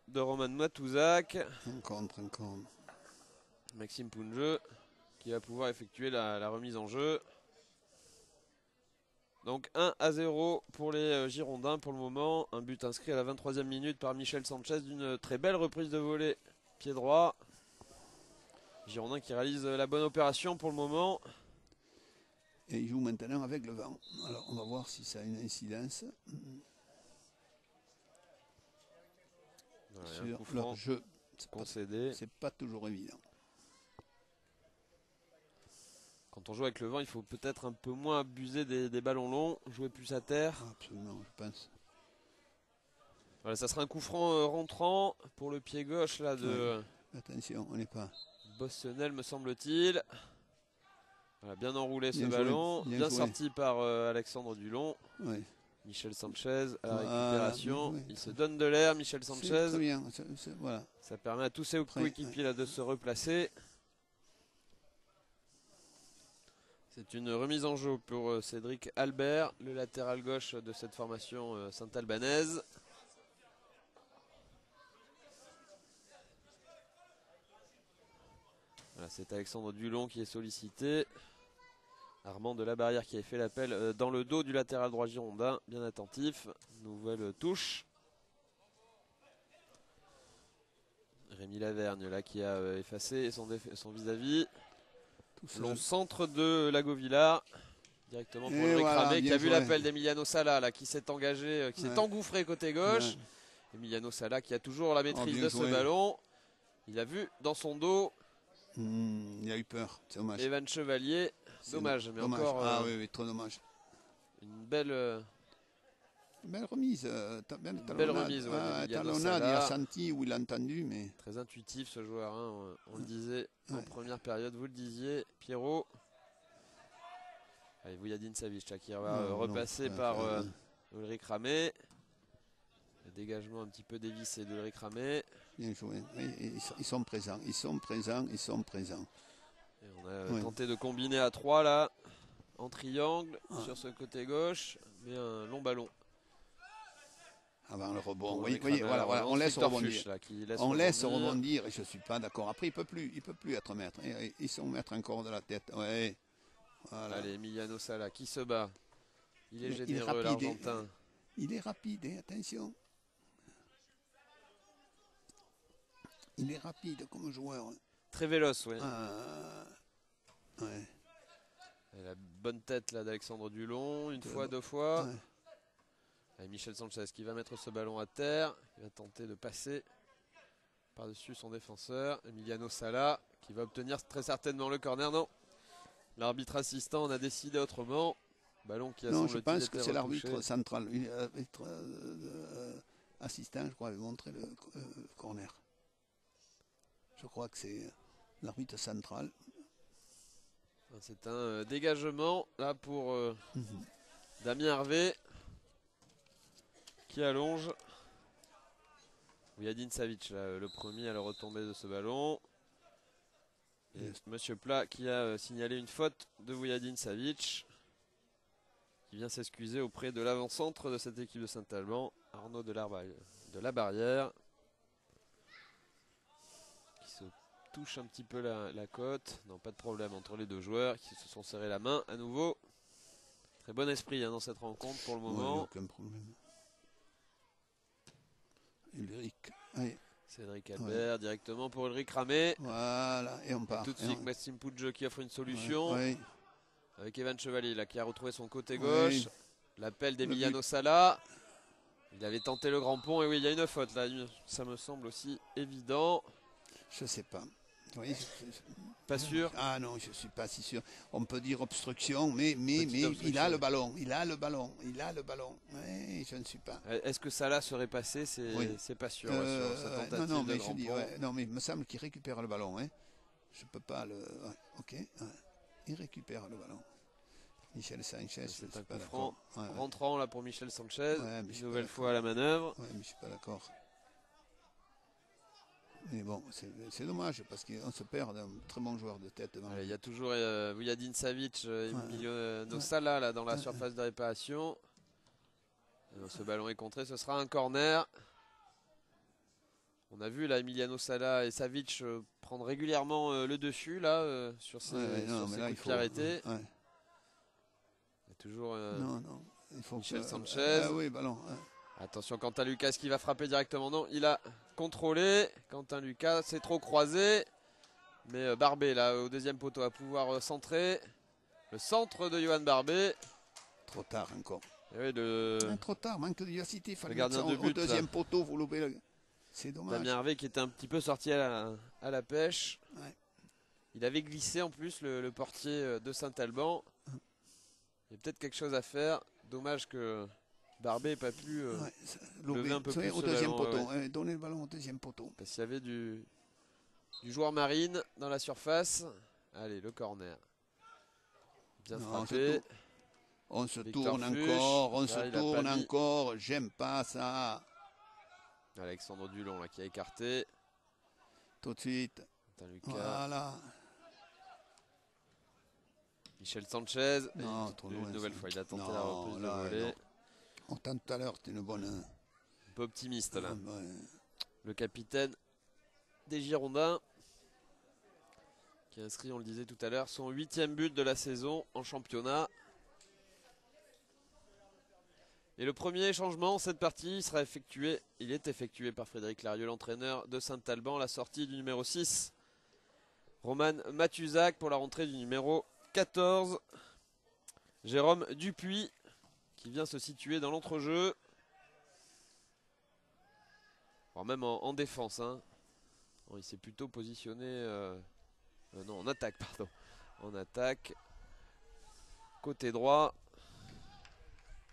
de Roman Matouzak. Un contre. Maxime Punj qui va pouvoir effectuer la remise en jeu. Donc 1-0 pour les Girondins pour le moment. Un but inscrit à la 23e minute par Michel Sanchez d'une très belle reprise de volée pied droit. Girondins qui réalise la bonne opération pour le moment. Et il joue maintenant avec le vent. Alors on va voir si ça a une incidence sur leur jeu. Concédé. C'est pas toujours évident. Quand on joue avec le vent, il faut peut-être un peu moins abuser des ballons longs, jouer plus à terre. Absolument, je pense. Voilà, ça sera un coup franc rentrant pour le pied gauche là de... Attention, on n'est pas... Bossonnel me semble-t-il. Voilà, bien enroulé ce ballon, bien sorti par Alexandre Dulon. Oui. Michel Sanchez à la récupération. Il se donne de l'air, Michel Sanchez. Très bien. Voilà. Ça permet à tous ses coéquipiers là de se replacer. C'est une remise en jeu pour Cédric Albert, le latéral gauche de cette formation saint-albanaise. Voilà, c'est Alexandre Dulon qui est sollicité. Armand de la Barrière qui a fait l'appel dans le dos du latéral droit girondin, bien attentif. Nouvelle touche. Rémi Lavergne là qui a effacé son vis-à-vis. Long centre de Lago-Villard. Directement pour Ulrich Ramé qui a vu l'appel d'Emiliano Sala là, qui s'est engagé, qui s'est engouffré côté gauche. Emiliano Sala qui a toujours la maîtrise de ce ballon. Il a vu dans son dos. Il a eu peur, c'est dommage. Evan Chevalier, dommage, mais dommage. encore oui, trop dommage. Une belle remise. Belle remise, talonnade, il a senti ou il a entendu. Mais... Très intuitif ce joueur, hein, on le disait en première période, vous le disiez, Pierrot. Allez, Vujadin Savic qui va repasser par Ulrich Ramé. Le dégagement un petit peu dévissé d'Ulrich Ramé. Bien joué, ils sont présents, ils sont présents. Et on a tenté de combiner à 3 là, en triangle, sur ce côté gauche, mais un long ballon. Avant le rebond, voilà, on laisse rebondir. On laisse rebondir et je ne suis pas d'accord. Après, il peut plus être maître. Ils sont maîtres encore de la tête. Ouais. Voilà. Allez, Emiliano Sala qui se bat. Il est généreux, l'Argentin. Il est rapide, attention. Il est rapide comme joueur. Très véloce, oui. Et la bonne tête là d'Alexandre Dulon, une fois, 2 fois. Avec Michel Sanchez qui va mettre ce ballon à terre. Il va tenter de passer par-dessus son défenseur. Emiliano Sala qui va obtenir très certainement le corner. Non. L'arbitre assistant en a décidé autrement. Ballon qui a non, je pense que c'est l'arbitre central. L'arbitre assistant, je crois, avait montré le corner. Je crois que c'est l'arbitre central. C'est un dégagement là pour Damien Hervé qui allonge. Vujadin Savic, là, le premier à la retombée de ce ballon. Et Monsieur Plat qui a signalé une faute de Vujadin Savic, qui vient s'excuser auprès de l'avant-centre de cette équipe de Saint-Alban, Arnaud de la Barrière, qui se touche un petit peu la côte. Non, pas de problème entre les deux joueurs qui se sont serrés la main à nouveau. Très bon esprit dans cette rencontre pour le moment. Aucun problème. Ulrich. Cédric Albert directement pour Ulrich Ramé. Voilà, et on part. Tout de suite, Maxime Poudjeux qui offre une solution. Avec Evan Chevalier là, qui a retrouvé son côté gauche. L'appel d'Emiliano Sala. Il avait tenté le grand pont et oui, il y a une faute là. Ça me semble aussi évident. Je sais pas. Pas sûr. Ah non, je suis pas si sûr. On peut dire obstruction, mais il a le ballon. Il a le ballon. Oui, je ne suis pas. Est-ce que Salah serait passé? C'est pas sûr. Non, mais je dis, non, mais il me semble qu'il récupère le ballon. Je peux pas le. Ok. Il récupère le ballon. Michel Sanchez. C'est un coup franc rentrant là pour Michel Sanchez. Une nouvelle fois à la manœuvre. Ouais, mais je suis pas d'accord. Mais bon, c'est dommage parce qu'on se perd d'un très bon joueur de tête. Il y a toujours Vujadin Savic, Emiliano Sala là, dans la surface de réparation. Ce ballon est contré, ce sera un corner. On a vu là Emiliano Sala et Savic prendre régulièrement le dessus là sur ces coups de pied arrêtés. Il y a toujours il faut Michel Sanchez. Oui, ballon. Attention, Quentin Lucas qui va frapper directement. Non, il a contrôlé. Quentin Lucas c'est trop croisé. Mais Barbet là au deuxième poteau va pouvoir centrer. Le centre de Johan Barbet. Trop tard encore. Oui, trop tard, manque de vivacité. Il fallait le gardien de but, au deuxième poteau, vous loupez. C'est dommage. Damien Hervé qui était un petit peu sorti à la pêche. Il avait glissé en plus le portier de Saint-Alban. Il y a peut-être quelque chose à faire. Dommage que Barbet n'ait pas pu lever un peu plus au deuxième poteau. Donner le ballon au deuxième poteau. Parce qu'il y avait du joueur marine dans la surface. Allez, le corner. Bien frappé. On se tourne encore. J'aime pas ça. Alexandre Dulon là, qui a écarté. Tout de suite. Lucas. Voilà. Michel Sanchez, Non, trop loin, une nouvelle ça. fois, il a tenté Non, la reprise de là, volée. non. Autant tout à l'heure, c'était une bonne. Un peu optimiste là. Ouais. Le capitaine des Girondins, qui a inscrit, on le disait tout à l'heure, son 8e but de la saison en championnat. Et le premier changement, cette partie sera effectué, il est effectué par Frédéric Larieux, l'entraîneur de Saint-Alban, la sortie du numéro 6, Roman Matuzac, pour la rentrée du numéro 14, Jérôme Dupuis, qui vient se situer dans l'entrejeu, voire même en défense. Hein. Bon, il s'est plutôt positionné, non, en attaque, pardon, en attaque, côté droit.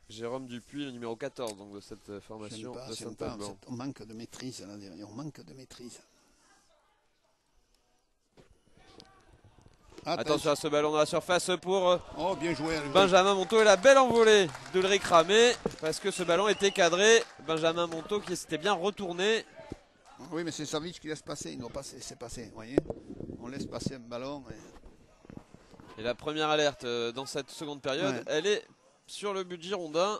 Jérôme Dupuis, le numéro 14 donc, de cette formation de Saint-Alban. On manque de maîtrise là derrière, on manque de maîtrise. Attention à ce ballon dans la surface pour oh, bien joué, Benjamin Monteau et la belle envolée d'Ulrich Ramé, parce que ce ballon était cadré. Benjamin Monteau qui s'était bien retourné. Oui, mais c'est Savic qui laisse passer, il doit passer, c'est passé, vous voyez. On laisse passer un ballon. Et la première alerte dans cette seconde période, elle est sur le but girondin,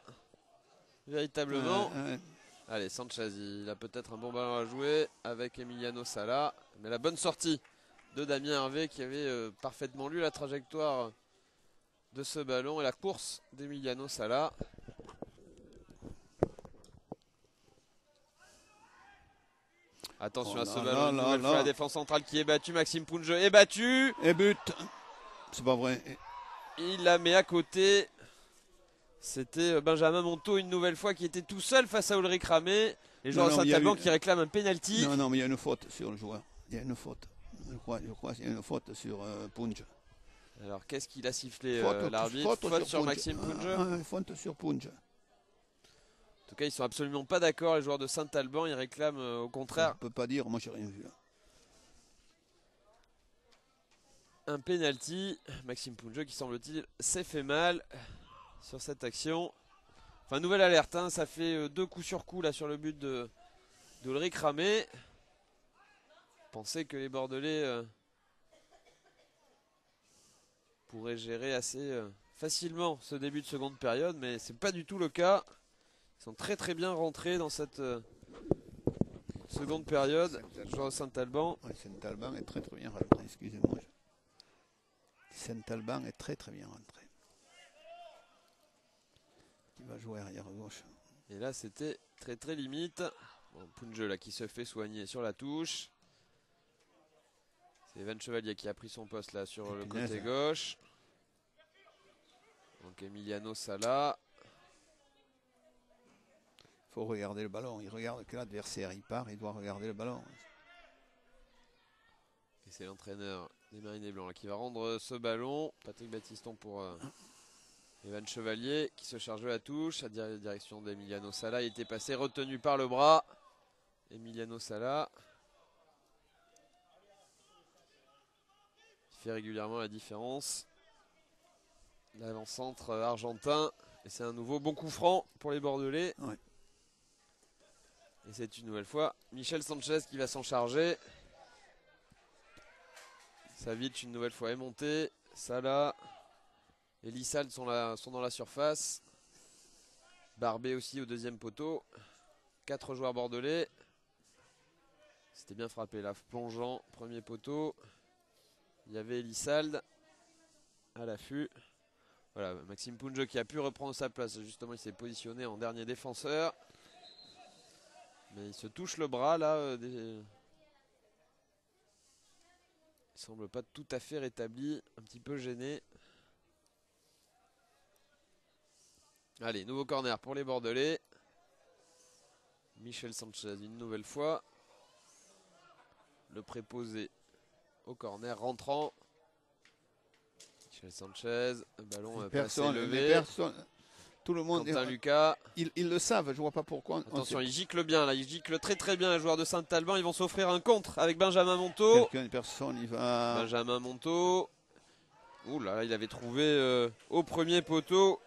véritablement. Allez, Sanchez, il a peut-être un bon ballon à jouer avec Emiliano Sala, mais la bonne sortie de Damien Hervé qui avait parfaitement lu la trajectoire de ce ballon et la course d'Emiliano Sala. Attention à ce ballon, une nouvelle fois la défense centrale qui est battue, Maxime Punge est battu. Et but, c'est pas vrai. Il la met à côté. C'était Benjamin Monteau une nouvelle fois qui était tout seul face à Ulrich Ramé. Les joueurs de Saint-Alban qui réclament un penalty. Non, mais il y a une faute sur le joueur. Il y a une faute. Je crois qu'il y a une faute sur Punge. Alors qu'est-ce qu'il a sifflé l'arbitre? Faute sur Maxime Punge. Faute sur Punge. En tout cas, ils sont absolument pas d'accord, les joueurs de Saint-Alban. Ils réclament au contraire. Je peux pas dire, moi j'ai rien vu. Un penalty. Maxime Punge qui semble-t-il s'est fait mal sur cette action. Enfin, nouvelle alerte, hein, ça fait 2 coups sur coup là sur le but de Ulrich Ramé. Pensez que les Bordelais pourraient gérer assez facilement ce début de seconde période, mais c'est pas du tout le cas. Ils sont très bien rentrés dans cette seconde période. Joueur de Saint-Alban. Ouais, Saint-Alban est très bien rentré, excusez-moi. Saint-Alban est très bien rentré. Il va jouer arrière gauche. Et là c'était très limite. Bon, Punge là qui se fait soigner sur la touche. C'est Evan Chevalier qui a pris son poste là sur le côté gauche. Donc Emiliano Sala. Il faut regarder le ballon. Il regarde que l'adversaire. Il part, il doit regarder le ballon. Et c'est l'entraîneur des Marinés Blancs là, qui va rendre ce ballon. Patrick Battiston pour Evan Chevalier qui se charge de la touche. À direction d'Emiliano Sala. Il était passé retenu par le bras. Emiliano Sala. Il fait régulièrement la différence. L'avant-centre argentin. Et c'est un nouveau bon coup franc pour les Bordelais. Ouais. Et c'est une nouvelle fois Michel Sanchez qui va s'en charger. Savic une nouvelle fois est monté. Sala et Lissald sont dans la surface. Barbé aussi au deuxième poteau. 4 joueurs bordelais. C'était bien frappé là, plongeant, premier poteau. Il y avait Lissald à l'affût. Voilà, Maxime Punge qui a pu reprendre sa place. Justement, il s'est positionné en dernier défenseur. Mais il se touche le bras là. Il semble pas tout à fait rétabli, un petit peu gêné. Allez, nouveau corner pour les Bordelais. Michel Sanchez une nouvelle fois. Le préposé au corner rentrant. Michel Sanchez, un ballon pas assez levé. Tout le monde. Quentin Lucas. Ils le savent, je vois pas pourquoi. Attention, il gicle bien là, il gicle très bien les joueurs de Saint-Alban. Ils vont s'offrir un contre avec Benjamin Monteau. Personne, il va. Benjamin Monteau. Ouh là, il avait trouvé au premier poteau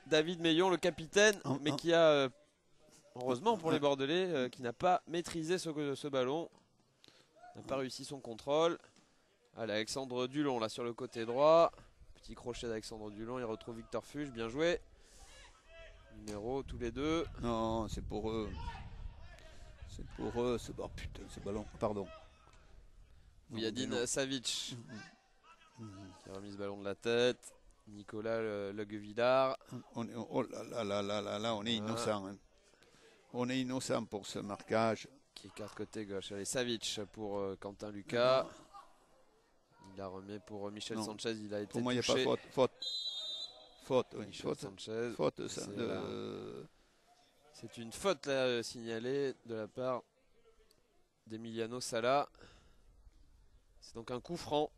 David Meillon, le capitaine, mais qui a, heureusement pour les Bordelais, qui n'a pas maîtrisé ce ballon. N'a pas réussi son contrôle. Allez, Alexandre Dulon là sur le côté droit. Petit crochet d'Alexandre Dulon, il retrouve Victor Fuge, bien joué. Numéro tous les deux. Non, c'est pour eux. C'est pour eux, oh putain, ce ballon, pardon. Vujadin Savic qui a remis ce ballon de la tête. Nicolas Leguevillard. Oh là, on est innocent. Hein. On est innocent pour ce marquage. Qui écarte côté gauche. Allez, Savic pour Quentin Lucas. Il la remet pour Michel Sanchez. Il a été pour moi, il n'y a touché. pas faute. Faute, oui. Michel Sanchez. Faute, ça. C'est une faute là, signalée de la part d'Emiliano Sala. C'est donc un coup franc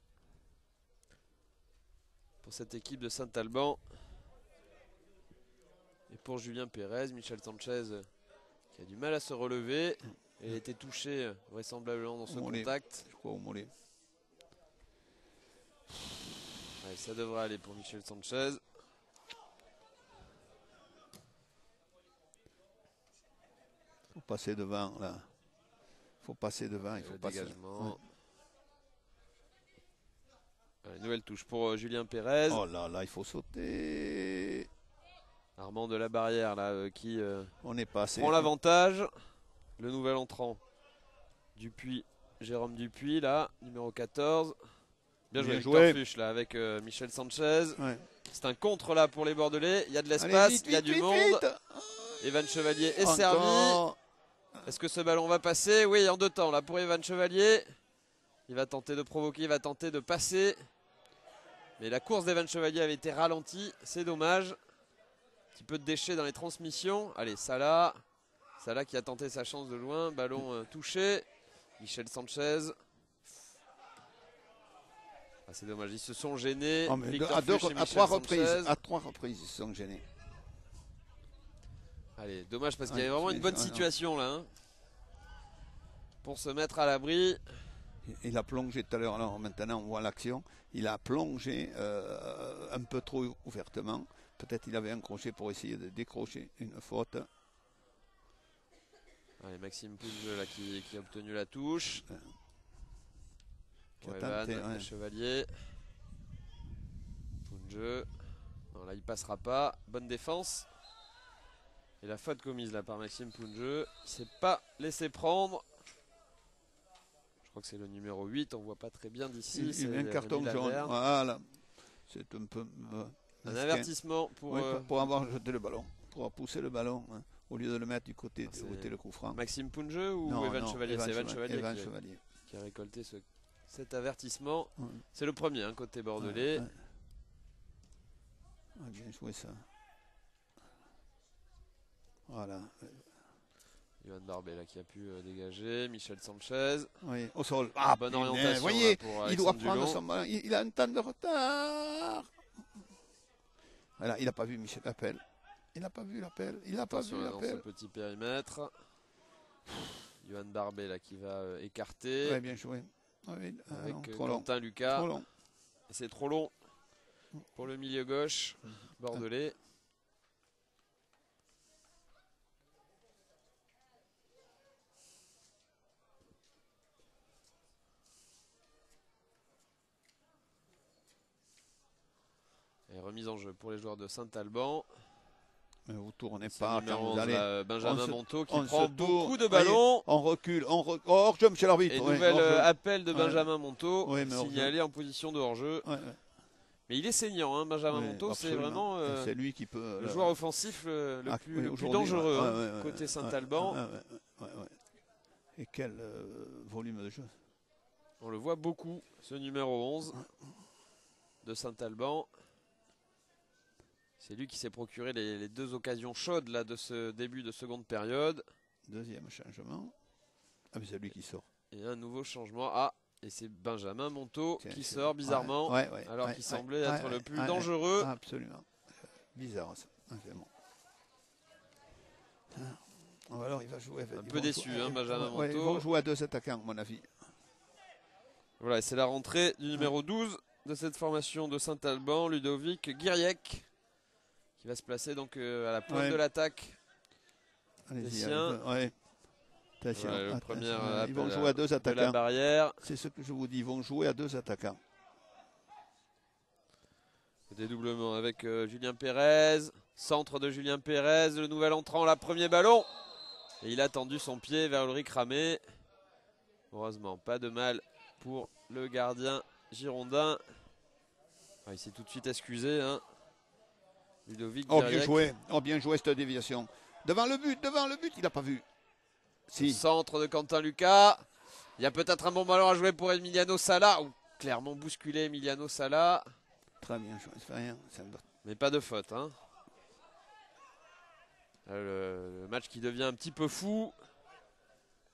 pour cette équipe de Saint-Alban. Et pour Julien Pérez, Michel Sanchez qui a du mal à se relever. Il a été touché vraisemblablement dans ce contact. Je crois au mollet. Ouais, ça devrait aller pour Michel Sanchez. Il faut passer devant là. Il faut passer devant. Il faut passer. Dégagement. Allez, nouvelle touche pour Julien Pérez. Oh là là, il faut sauter. Armand de la Barrière là qui on est passé. Prend l'avantage. Le nouvel entrant Dupuis, Jérôme Dupuis là, numéro 14. Bien joué, Victor Fuchs là avec Michel Sanchez. Ouais. C'est un contre là pour les Bordelais. Il y a de l'espace, il y a du monde. Evan Chevalier est servi. Est-ce que ce ballon va passer? Oui, en deux temps là pour Evan Chevalier. Il va tenter de provoquer, il va tenter de passer. Mais la course d'Evan Chevalier avait été ralentie, c'est dommage. Un petit peu de déchets dans les transmissions. Allez, Salah. Salah qui a tenté sa chance de loin. Ballon touché. Michel Sanchez. Ah, c'est dommage, ils se sont gênés. Oh, à trois reprises, ils se sont gênés. Allez, dommage parce qu'il y avait vraiment une bonne situation là. Hein, pour se mettre à l'abri. Il a plongé tout à l'heure, alors maintenant on voit l'action. Il a plongé un peu trop ouvertement. Peut-être il avait un crochet pour essayer de décrocher une faute. Allez, Maxime Poulge là qui a obtenu la touche. Evan Chevalier. Poulge. Non, là il passera pas. Bonne défense. Et la faute commise là par Maxime Poulge. Il s'est pas laissé prendre. Je crois que c'est le numéro 8. On voit pas très bien d'ici. Il y a un carton jaune. Voilà. C'est un peu. Un avertissement pour avoir jeté le ballon. Pour avoir poussé le ballon. Hein, au lieu de le mettre du côté où était le coup franc. Maxime Poulge ou Evan Chevalier? C'est Evan Chevalier qui a récolté cet avertissement. Ouais. C'est le premier hein, côté bordelais. Bien joué ça. Voilà. Johan Barbet là qui a pu dégager. Michel Sanchez. Oui, au sol. Bonne orientation. Vous voyez, pour il doit prendre son ballon. Il a un temps de retard. Voilà, il n'a pas vu Michel l'appel. Il n'a pas vu l'appel. Il n'a pas vu l'appel. Dans ce petit périmètre. Johan Barbet là qui va écarter. Ouais, bien joué. Oui, avec Quentin Lucas. Trop long. Et c'est trop long pour le milieu gauche bordelais. Et remise en jeu pour les joueurs de Saint-Alban. Vous tournez pas, vous allez. Benjamin Monteau qui prend beaucoup de ballons. On recule, hors-jeu, monsieur l'arbitre. Et nouvel appel de Benjamin Monteau, signalé en position de hors-jeu. Mais il est saignant, hein, Benjamin Monteau, c'est vraiment c'est lui qui peut, le joueur offensif le plus dangereux côté Saint-Alban. Et quel volume de jeu. On le voit beaucoup, ce numéro 11 de Saint-Alban. C'est lui qui s'est procuré les deux occasions chaudes là, de ce début de seconde période. Deuxième changement. Ah mais c'est lui qui sort. Et un nouveau changement. Ah, et c'est Benjamin Monteau qui sort bizarrement. Alors qu'il semblait être le plus dangereux. Absolument. Bizarre ça. Alors il va jouer avec... Un peu déçu, Benjamin Monteau. Ils vont jouer à deux attaquants, à mon avis. Voilà, c'est la rentrée du numéro 12 de cette formation de Saint-Alban, Ludovic Guiriec, qui va se placer donc à la pointe de l'attaque. Allez-y. Attention. Le premier ils vont jouer à deux attaquants. La barrière. C'est ce que je vous dis, ils vont jouer à deux attaquants. Le dédoublement avec Julien Pérez. Centre de Julien Pérez, le nouvel entrant, la premier ballon. Et il a tendu son pied vers Ulrich Ramé. Heureusement, pas de mal pour le gardien girondin. Ah, il s'est tout de suite excusé. Hein. Ludovic Diriec. Bien joué cette déviation. Devant le but, il n'a pas vu. Si. Centre de Quentin Lucas. Il y a peut-être un bon ballon à jouer pour Emiliano Sala. Ou clairement bousculé Emiliano Sala. Très bien joué, ça fait rien. Mais pas de faute. Hein. Le match qui devient un petit peu fou.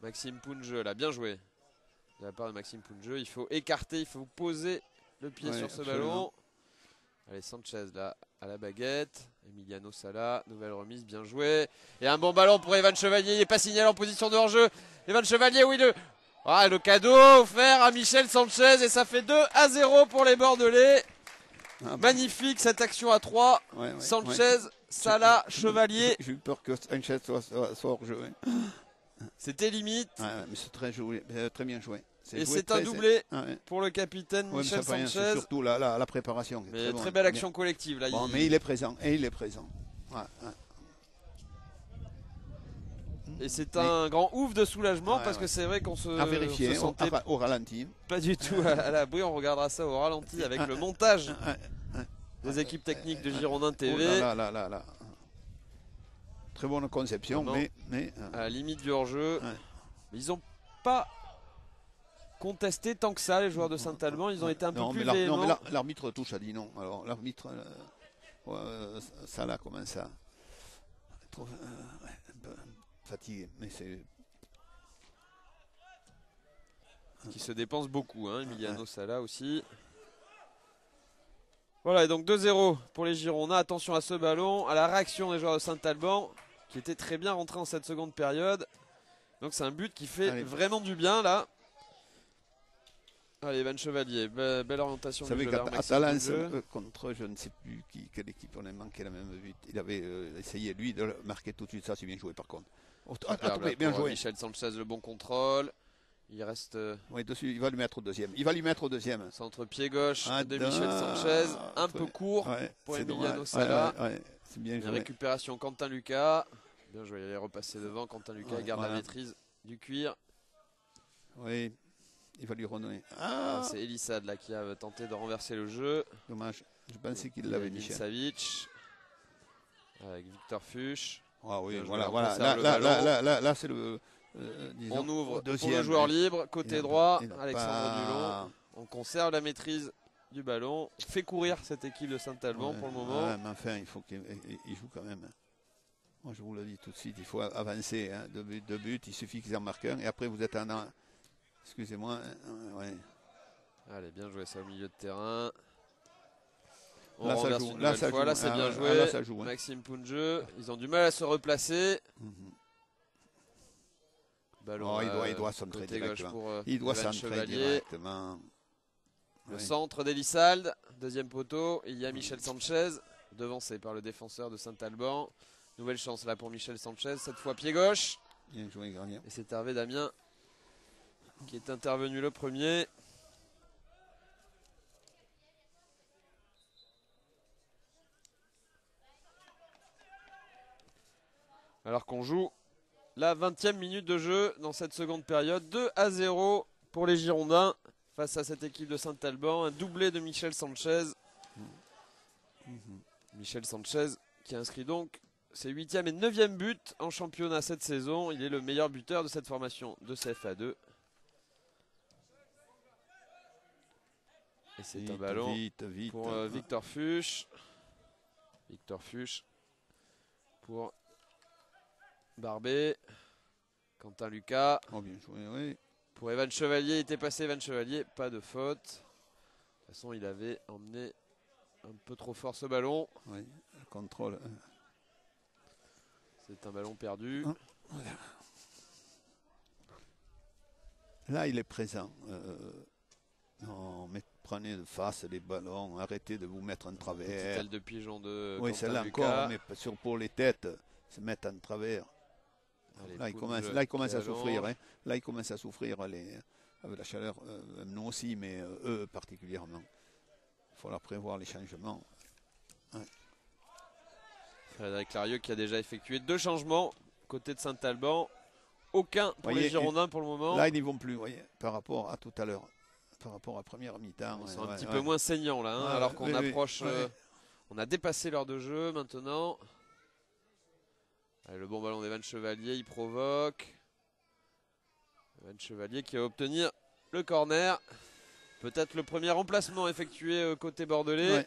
Maxime Pounjeu, là, bien joué. De la part de Maxime Pounjeu, il faut écarter, il faut poser le pied sur ce ballon. Allez, Sanchez là, à la baguette. Emiliano Sala, nouvelle remise, bien joué. Et un bon ballon pour Evan Chevalier, il n'est pas signalé en position de hors-jeu. Evan Chevalier, oui, le cadeau offert à Michel Sanchez et ça fait 2-0 pour les Bordelais. Magnifique cette action à 3. Sanchez, Sala, Chevalier. J'ai eu peur que Sanchez soit hors-jeu. C'était limite. Mais c'est très bien joué. Et c'est un doublé pour le capitaine Michel Sanchez. C'est surtout la préparation. Mais très belle action collective. Là, mais il est présent. Et c'est un grand ouf de soulagement parce que c'est vrai qu'on se sentait au ralenti. Pas du tout à l'abri. On regardera ça au ralenti avec le montage des équipes techniques de Girondin TV. Très bonne conception, mais à la limite du hors-jeu. Mais ils n'ont pas contesté tant que ça, les joueurs de Saint-Alban. Ils ont été un peu plus véhéments. Non, mais l'arbitre touche a dit non. Alors l'arbitre, ça là commence à être un peu fatigué. Mais c'est qui se dépense beaucoup, hein, Emiliano Sala aussi. Voilà, et donc 2-0 pour les Girondins. Attention à ce ballon, à la réaction des joueurs de Saint-Alban, qui était très bien rentré en cette seconde période. Donc c'est un but qui fait vraiment du bien là. Allez, Evan Chevalier, belle orientation. Vous savez qu'à Talence, contre je ne sais plus quelle équipe on a manqué la même but. Il avait essayé lui de marquer tout de suite, ça c'est bien joué par contre. Bien joué. Michel Sanchez, le bon contrôle. Il reste. Oui, dessus, il va lui mettre au deuxième. Centre pied gauche de Michel Sanchez. Un peu court pour Emiliano Sala. C'est bien joué. Récupération Quentin Lucas. Bien joué, il est repassé devant. Quentin Lucas garde la maîtrise du cuir. Oui, il va lui redonner. C'est Elissade là qui a tenté de renverser le jeu. Dommage, je pensais qu'il l'avait Michel. Savic avec Victor Fuchs. Ah oui, voilà. Là c'est le. On ouvre pour le joueur libre, côté droit, Alexandre Dulon. On conserve la maîtrise du ballon. Fait courir cette équipe de Saint-Alban pour le moment. Mais enfin, il faut qu'il joue quand même. Moi, je vous le dis tout de suite, il faut avancer. Hein. Deux buts, il suffit qu'ils en marquent un. Et après, vous êtes en. Excusez-moi. Allez, bien joué ça au milieu de terrain. Là, ça joue. Là, c'est bien joué. Là, ça joue, Maxime Pounjeu. Ils ont du mal à se replacer. Ballon, il doit centrer directement. Il doit centrer directement. Le centre d'Elissalde, deuxième poteau. Il y a Michel Sanchez, devancé par le défenseur de Saint-Alban. Nouvelle chance là pour Michel Sanchez, cette fois pied gauche. Bien joué, gardien. Et c'est Hervé Damien qui est intervenu le premier. Alors qu'on joue la 20e minute de jeu dans cette seconde période. 2-0 pour les Girondins face à cette équipe de Saint-Alban. Un doublé de Michel Sanchez. Michel Sanchez qui inscrit donc ses 8e et 9e buts en championnat cette saison. Il est le meilleur buteur de cette formation de CFA2. Et c'est un ballon pour Victor Fuchs. Victor Fuchs pour Barbet. Quentin Lucas. Bien joué, oui. Pour Evan Chevalier, il était passé Evan Chevalier, pas de faute. De toute façon, il avait emmené un peu trop fort ce ballon. Oui, le contrôle. C'est un ballon perdu. Là, il est présent. Non, mais prenez de face les ballons, arrêtez de vous mettre en travers. Telle de pigeon de. Oui, celle-là encore, mais pour les têtes, se mettre en travers. Allez, là, il commence à souffrir. Hein. Là, il commence à souffrir avec la chaleur, nous aussi, mais eux particulièrement. Il faut leur prévoir les changements. Ouais. Frédéric Larieux qui a déjà effectué 2 changements côté de Saint-Alban. Aucun pour les Girondins pour le moment. Là, ils n'y vont plus, vous voyez, par rapport à tout à l'heure. Par rapport à la première mi-temps. Ils sont un petit peu moins saignants là, hein, alors qu'on approche. On a dépassé l'heure de jeu maintenant. Allez, le bon ballon d'Evan Chevalier, il provoque. Evan Chevalier qui va obtenir le corner. Peut-être le premier remplacement effectué côté bordelais. Ouais.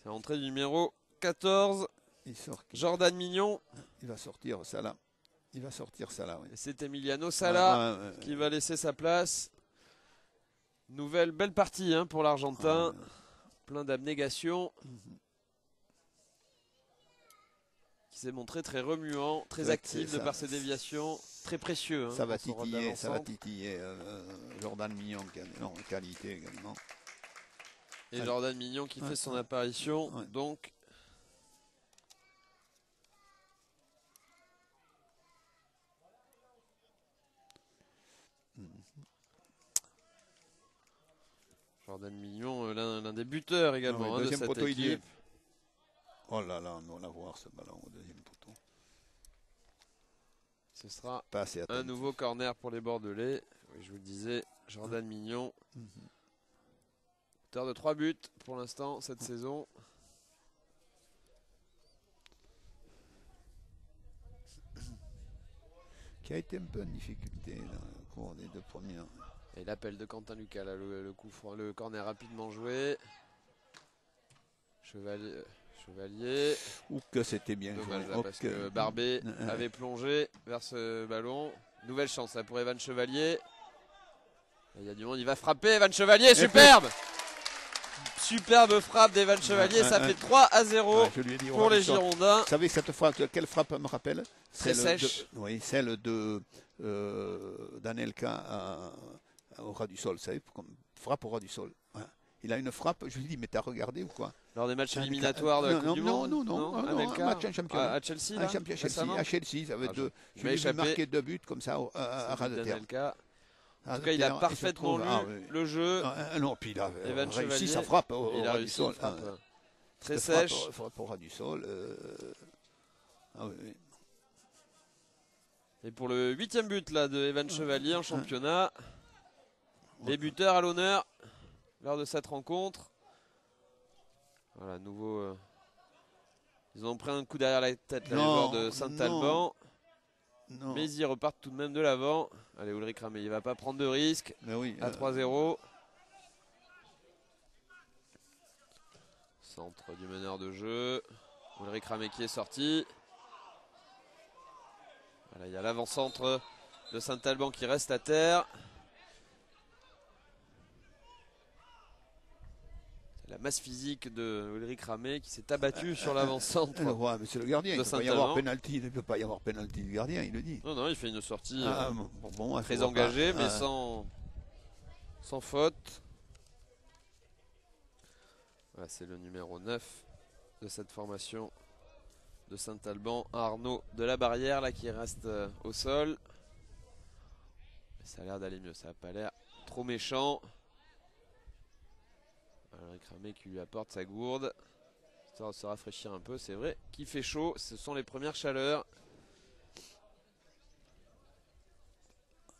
C'est l'entrée du numéro 14. Il sort. Jordan Mignon. Il va sortir ça là. Il va sortir ça là. Oui. C'est Emiliano Sala qui va laisser sa place. Nouvelle belle partie hein, pour l'Argentin. Plein d'abnégation. Qui s'est montré très remuant, très actif de par ses déviations. Très précieux. Hein, ça va titiller Jordan Mignon qui a une énorme qualité également. Et Jordan Mignon qui fait son apparition. Donc. Jordan Mignon, l'un des buteurs également de cette équipe. Oh là là, on va voir ce ballon au deuxième poteau. Ce sera un nouveau corner pour les Bordelais. Oui, je vous le disais, Jordan Mignon. Auteur de 3 buts pour l'instant cette saison. Qui a été un peu en difficulté dans le cours des 2 premières. Et l'appel de Quentin Lucas, là, le corner rapidement joué. Chevalier. Ou que c'était bien dommage joué. Là, parce que Barbet avait plongé vers ce ballon. Nouvelle chance là, pour Evan Chevalier. Il y a du monde, il va frapper. Evan Chevalier, superbe! Superbe frappe d'Evan Chevalier, ça fait 3-0 pour les Girondins. Vous savez cette frappe, quelle frappe me rappelle? Très sèche. Oui, celle de d'Anelka au ras du sol, vous savez, comme frappe au ras du sol. Ouais. Il a une frappe, je lui dis, mais t'as regardé ou quoi? Lors des matchs éliminatoires de la Coupe du Monde? Non, un match en championnat. À Chelsea, là, à Chelsea, ça va être je lui ai marqué 2 buts comme ça à ras de terre. En tout cas, il a parfaitement lu le jeu. Non, puis il a réussi sa frappe au ras du sol. Très sèche. Frappe au ras du sol. Oui. Et pour le 8e but là, de Evan Chevalier en championnat, les buteurs à l'honneur lors de cette rencontre. Voilà, nouveau. Ils ont pris un coup derrière la tête, là, les joueurs de Saint-Alban. Mais ils y repartent tout de même de l'avant. Allez, Ulrich Ramé, il ne va pas prendre de risque. À 3-0. Centre du meneur de jeu. Ulrich Ramé qui est sorti. Voilà, il y a l'avant-centre de Saint-Alban qui reste à terre. La masse physique de Ulrich Ramé qui s'est abattu sur l'avant-centre. Mais c'est le gardien, il ne peut pas y avoir pénalty. Il ne peut pas y avoir pénalty du gardien, il le dit. Non, il fait une sortie très engagée, mais sans faute. Voilà, c'est le numéro 9 de cette formation de Saint-Alban, Arnaud de la Barrière là qui reste au sol. Ça a l'air d'aller mieux, ça n'a pas l'air trop méchant. Ulrich Ramé qui lui apporte sa gourde, histoire de se rafraîchir un peu. C'est vrai qu'il fait chaud, ce sont les premières chaleurs.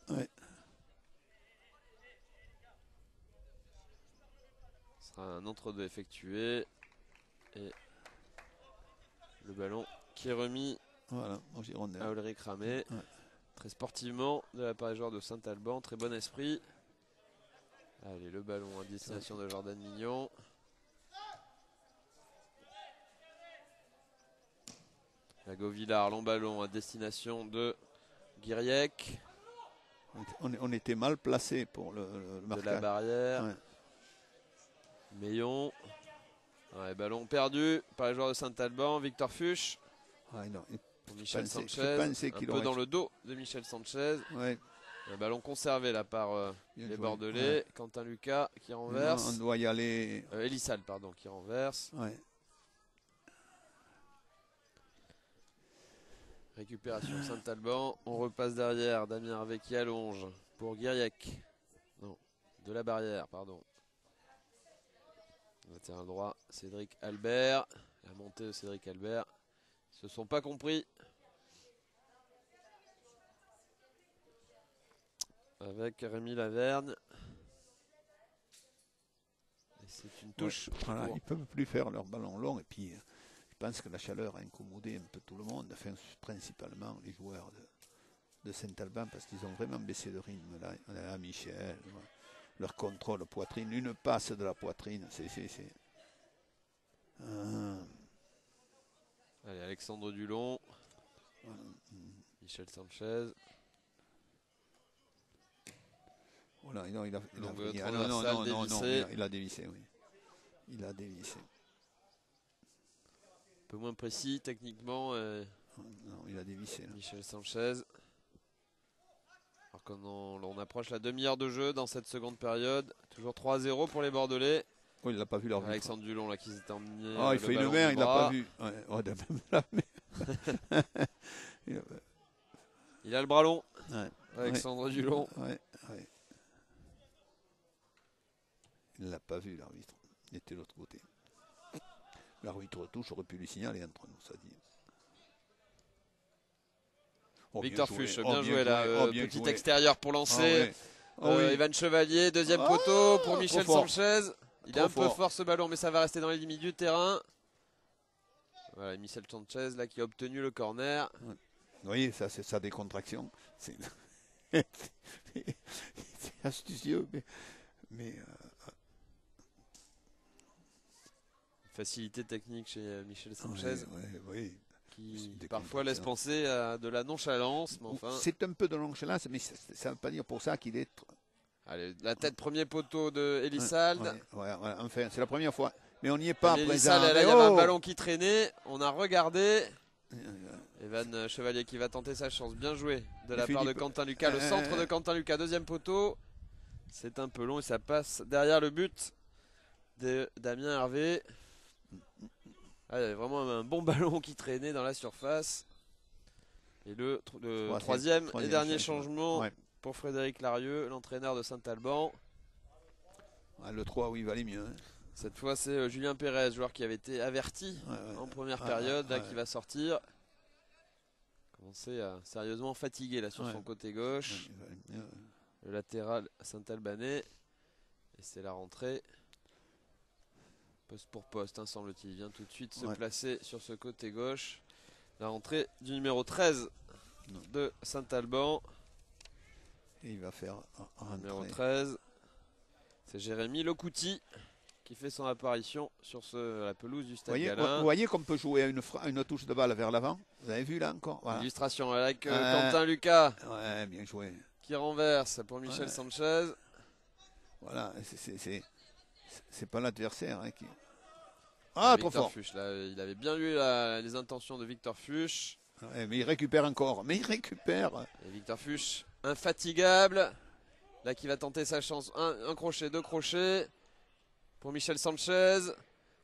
Ouais. Ce sera un entre-deux effectué. Et le ballon qui est remis à Ulrich Ramé. Très sportivement de la part des joueurs de Saint-Alban, très bon esprit. Allez, le ballon à destination de Jordan Mignon. Lago Villard, long ballon à destination de Guiriec. On était mal placé pour le marquage. De la Barrière. Meillon. Ballon perdu par les joueurs de Saint-Alban. Victor Fuchs. Michel Sanchez. Un peu dans le dos de Michel Sanchez. Un ballon conservé là par les Bordelais. Quentin Lucas qui renverse. On doit y aller. Elissal, pardon, qui renverse. Récupération Saint-Alban. On repasse derrière. Damien Hervé qui allonge pour Guiriec. Non, de la Barrière, pardon. Latéral droit, Cédric Albert. La montée de Cédric Albert. Ils se sont pas compris. Avec Rémi Lavergne. Et c'est une touche. Ouais, voilà, ils ne peuvent plus faire leur ballon long. Et puis, je pense que la chaleur a incommodé un peu tout le monde. Enfin, principalement les joueurs de Saint-Alban, parce qu'ils ont vraiment baissé de rythme. Là, Michel, leur contrôle poitrine, une passe de la poitrine. Allez, Alexandre Dulon. Michel Sanchez. Voilà, non, il a dévissé, oui. Il a dévissé. Un peu moins précis techniquement. Non, il a dévissé. Là. Michel Sanchez. Alors on approche la demi-heure de jeu dans cette seconde période. Toujours 3-0 pour les Bordelais. Oh, il l'a pas vu leur Alexandre Dulon là qui s'était emmené. Oh, il fait une main, il l'a pas vu. Ouais, il a le bras long. Ouais. Alexandre Dulon. Ouais. Il ne l'a pas vu, l'arbitre. Il était de l'autre côté. L'arbitre touche aurait pu lui signaler entre nous, ça dit. Oh, Victor Fuchs, bien joué là. Petit extérieur pour lancer. Evan Chevalier, deuxième poteau pour Michel Sanchez. Il est un peu fort ce ballon, mais ça va rester dans les limites du terrain. Voilà, Michel Sanchez là qui a obtenu le corner. Vous voyez, ça c'est sa décontraction. C'est astucieux, mais facilité technique chez Michel Sanchez. Oui. Qui parfois laisse penser à de la nonchalance. Mais enfin... C'est un peu de nonchalance, mais ça ne veut pas dire pour ça qu'il est... Allez, la tête premier poteau de Elissalde. Enfin, c'est la première fois. Mais on n'y est pas présent. Là, il y avait un ballon qui traînait. On a regardé. Evan Chevalier qui va tenter sa chance. Bien joué de la part de Quentin Lucas. Le centre de Quentin Lucas, deuxième poteau. C'est un peu long et ça passe derrière le but de Damien Hervé. Ah, il y avait vraiment un bon ballon qui traînait dans la surface. Et le troisième et dernier changement pour Frédéric Larieux, l'entraîneur de Saint-Alban. Le 3, oui, il valait mieux. Hein. Cette fois, c'est Julien Pérez, joueur qui avait été averti en première période, qui va sortir. Commencer à sérieusement fatiguer là sur son côté gauche. Le latéral Saint-Albanais. Et c'est la rentrée. Poste pour poste, semble-t-il. Il vient tout de suite se placer sur ce côté gauche. La rentrée du numéro 13 de Saint-Alban. Et il va faire un numéro 13. C'est Jérémy Locouti qui fait son apparition sur la pelouse du Stade Galin. Vous voyez qu'on peut jouer à une touche de balle vers l'avant. Vous avez vu là encore Illustration avec Quentin Lucas. Ouais, bien joué. Qui renverse pour Michel Sanchez. Voilà, c'est pas l'adversaire qui... trop fort. Fuchs, là, il avait bien lu les intentions de Victor Fuchs. Mais il récupère encore. Et Victor Fuchs, infatigable. Là, qui va tenter sa chance. Un crochet, deux crochets. Pour Michel Sanchez.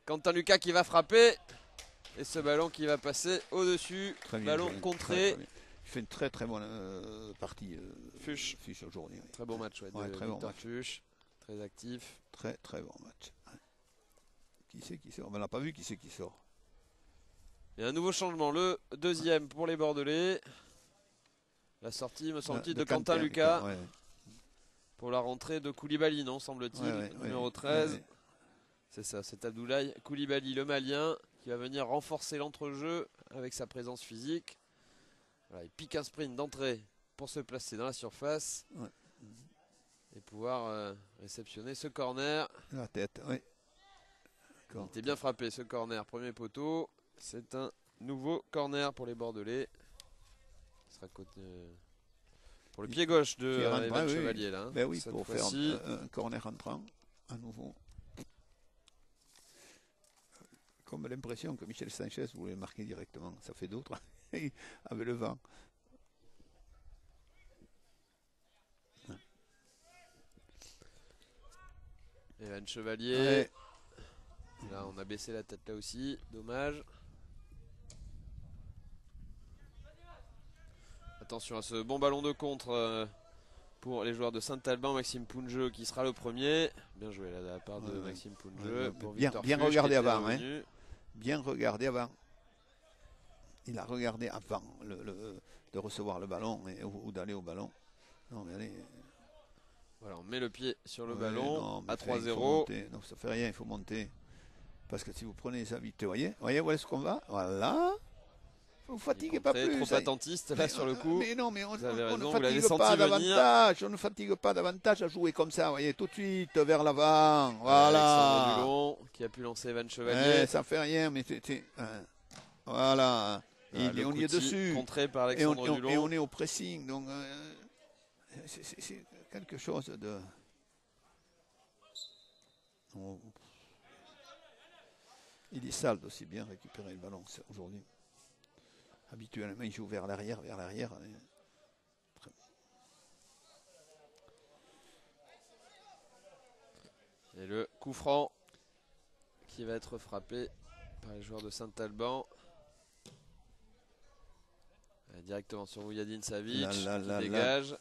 Quentin Lucas qui va frapper. Et ce ballon qui va passer au-dessus. Ballon contré. Il fait une très très bonne partie. Fuchs aujourd'hui. Très bon match. Très bon match. Fuchs. Très actif. Très très bon match. Qui c'est qui sort? On n'a pas vu qui c'est qui sort. Et un nouveau changement, le deuxième pour les Bordelais. La sortie, me semble-t-il, de Quentin Lucas. Pour la rentrée de Koulibaly, non, semble-t-il, numéro 13. C'est ça, c'est Abdoulaye Koulibaly, le Malien, qui va venir renforcer l'entrejeu avec sa présence physique. Voilà, il pique un sprint d'entrée pour se placer dans la surface. Et pouvoir réceptionner ce corner. La tête, oui. Il était bien frappé ce corner, premier poteau. C'est un nouveau corner pour les Bordelais. Ce sera côté, pour le pied gauche de Evan Chevalier. Là, pour faire un corner entrant à nouveau. Comme l'impression que Michel Sanchez voulait marquer directement. Ça fait d'autres avec le vent. Evan Chevalier. Là, on a baissé la tête là aussi. Dommage. Attention à ce bon ballon de contre pour les joueurs de Saint-Alban. Maxime Poungeux qui sera le premier. Bien joué là de la part de Maxime Poungeux. Bien regardé avant. Hein. Bien regardé avant. Il a regardé avant de recevoir le ballon ou d'aller au ballon. Non, mais allez. Voilà, on met le pied sur le ballon à 3-0. Non, ça fait rien, il faut monter. Parce que si vous prenez ça vite, voyez où est-ce qu'on va? Voilà. Vous ne fatiguez pas plus. Trop attentiste là sur le coup. Mais non, mais on raison, ne fatigue pas davantage. On ne fatigue pas davantage à jouer comme ça, vous voyez, tout de suite vers l'avant. Voilà. Alexandre Dulon qui a pu lancer Evan Chevalier. Ça fait rien, mais voilà. On y est dessus. Contré par Alexandre Dulon. Et on est au pressing. Donc, c'est quelque chose de. Il est sale d'aussi bien récupérer le ballon aujourd'hui. Habituellement, il joue vers l'arrière. Et le coup franc qui va être frappé par les joueurs de Saint-Alban. Directement sur Vujadin Savic qui dégage.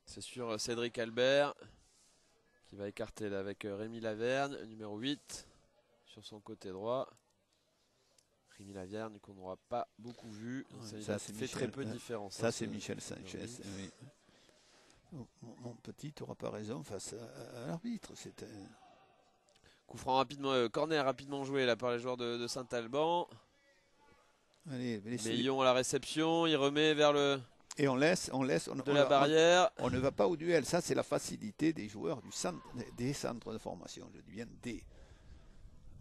C'est sur Cédric Albert qui va écarter là avec Rémi Lavergne, numéro 8, sur son côté droit. Rémi Lavergne qu'on n'aura pas beaucoup vu. Ça fait très peu de différence. Ça, c'est Michel Sanchez. Oui. Mon petit, tu n'auras pas raison face à l'arbitre. C'était. Coup franc rapidement, corner rapidement joué là par les joueurs de Saint-Alban. Meillon à la réception, il remet vers le. Et on laisse la barrière. On ne va pas au duel. Ça, c'est la facilité des joueurs des centres de formation. Je dis bien des.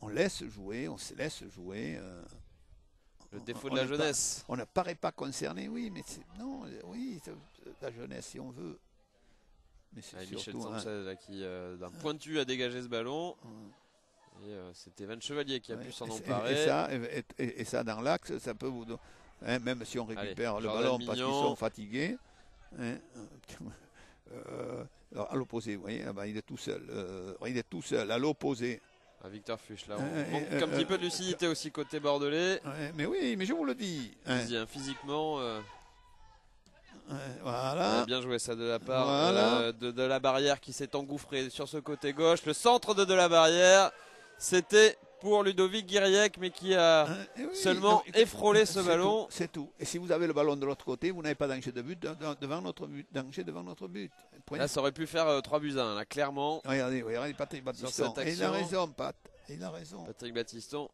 On se laisse jouer. Le défaut de la jeunesse. On n'apparaît pas concerné, oui, mais la jeunesse si on veut. Mais c'est surtout Michel Sanchez là, qui d'un pointu a dégagé ce ballon. Et c'était Evan Chevalier qui a pu s'en emparer. Et ça dans l'axe, ça peut vous donner. Hein, même si on récupère le ballon parce qu'ils sont fatigués. Hein, alors à l'opposé, vous voyez, il est tout seul. À l'opposé. Victor Fuchs, là, on manque un petit peu de lucidité aussi côté bordelais. Mais oui, mais je vous le dis. Physiquement, voilà. Bien joué ça de la part de la barrière qui s'est engouffrée sur ce côté gauche. Le centre de la barrière, c'était pour Ludovic Guiriec, mais qui a seulement effrôlé ce ballon. C'est tout. Et si vous avez le ballon de l'autre côté, vous n'avez pas danger de but devant notre but. Là, ça aurait pu faire 3-1, là, clairement. Regardez, Patrick Battiston. Il a raison, Pat. Il a raison. Patrick Battiston,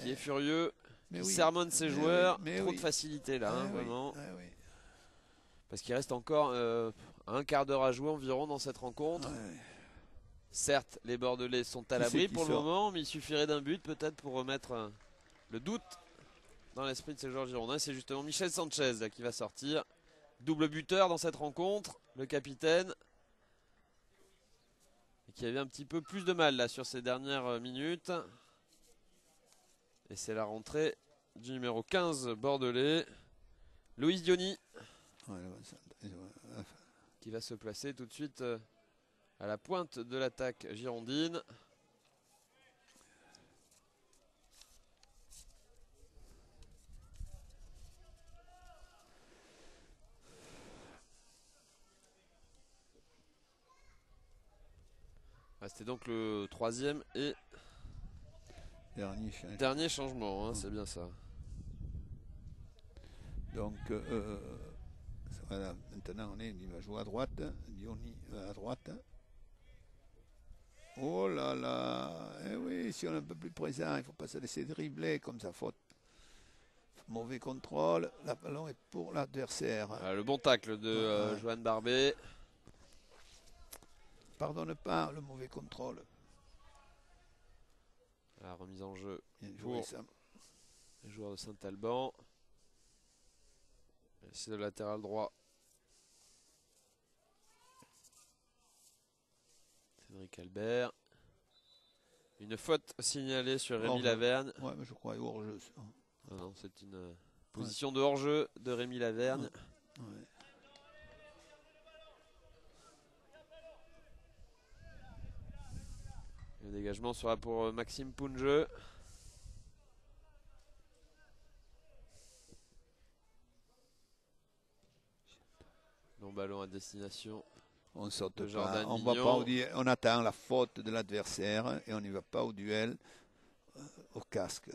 qui est furieux, qui sermonne ses joueurs. Trop de facilité, là, vraiment. Parce qu'il reste encore un quart d'heure à jouer environ dans cette rencontre. Certes, les Bordelais sont à l'abri pour le moment, mais il suffirait d'un but peut-être pour remettre le doute dans l'esprit de ces joueurs girondins. C'est justement Michel Sanchez là, qui va sortir. Double buteur dans cette rencontre, le capitaine. Et qui avait un petit peu plus de mal là sur ces dernières minutes. Et c'est la rentrée du numéro 15 bordelais, Loïs Diony. Qui va se placer tout de suite à la pointe de l'attaque girondine. C'était donc le troisième et dernier changement, c'est bien ça. Donc voilà, maintenant il va jouer à droite, Diony à droite. Oh là là, oui, si on est un peu plus présent, il ne faut pas se laisser dribbler comme ça, faute. Mauvais contrôle, le ballon est pour l'adversaire. Le bon tacle de Johan Barbet. Pardonne pas le mauvais contrôle. La remise en jeu pour les joueurs de Saint-Alban. C'est le latéral droit. Cédric Albert. Une faute signalée sur Rémi Lavergne. Ouais, mais je crois hors-jeu. Non, c'est une position de hors-jeu de Rémi Lavergne. Le dégagement sera pour Maxime Poungeux. Long ballon à destination On saute de pas, Jordan on va Mignon. pas au duel, on attend la faute de l'adversaire et on n'y va pas au duel au casque.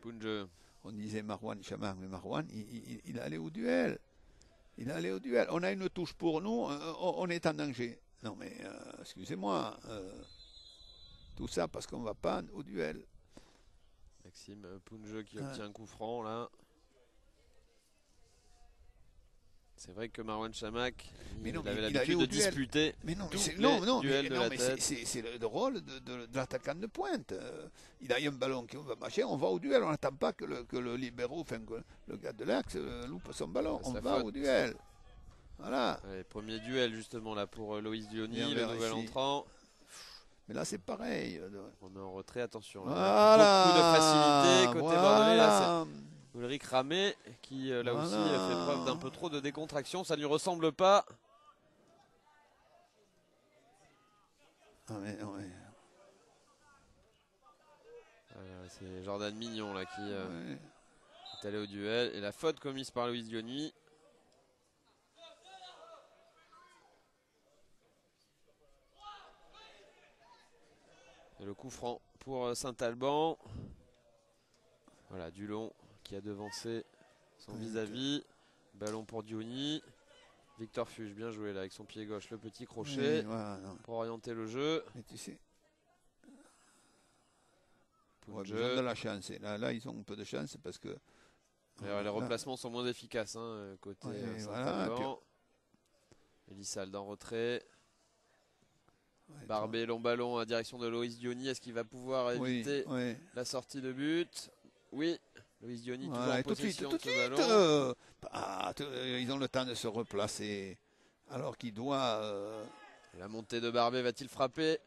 Punjeu. On disait Marouane Chamakh, mais Marouane, il allait au duel. Il allait au duel. On a une touche pour nous, on est en danger. Non mais, excusez-moi, tout ça parce qu'on ne va pas au duel. Maxime Punjeu qui obtient un coup franc là. C'est vrai que Marouane Chamakh, il avait l'habitude de disputer. Mais non, tous les non, duels de la tête. c'est le rôle de l'attaquant de pointe. Il a eu un ballon qui va marcher, on va au duel. On n'attend pas que le libéraux, enfin que le gars de l'axe loupe son ballon. On va au duel. Voilà. Allez, premier duel justement là pour Loïs Diony, le nouvel entrant. Mais là c'est pareil. On est en retrait, attention. Voilà. Beaucoup de facilité côté bordelais. Là, Ulrich Ramé qui là aussi fait preuve d'un peu trop de décontraction. Ça ne lui ressemble pas. C'est Jordan Mignon là qui est allé au duel. Et la faute commise par Loïs Diony. Et le coup franc pour Saint-Alban. Voilà, Dulon qui a devancé son vis-à-vis. Ballon pour Diony. Victor Fuge, bien joué là avec son pied gauche, le petit crochet pour orienter le jeu. Mais tu sais, ils ont de la chance. Là, ils ont un peu de chance parce que les replacements sont moins efficaces côté Saint-Alban. Elissald en retrait. Barbé, long ballon à direction de Loïs Diony. Est-ce qu'il va pouvoir éviter la sortie de but? Oui, Loïs Diony toujours en possession de ce ballon. Ils ont le temps de se replacer. Alors qu'il doit... La montée de Barbé va-t-il frapper?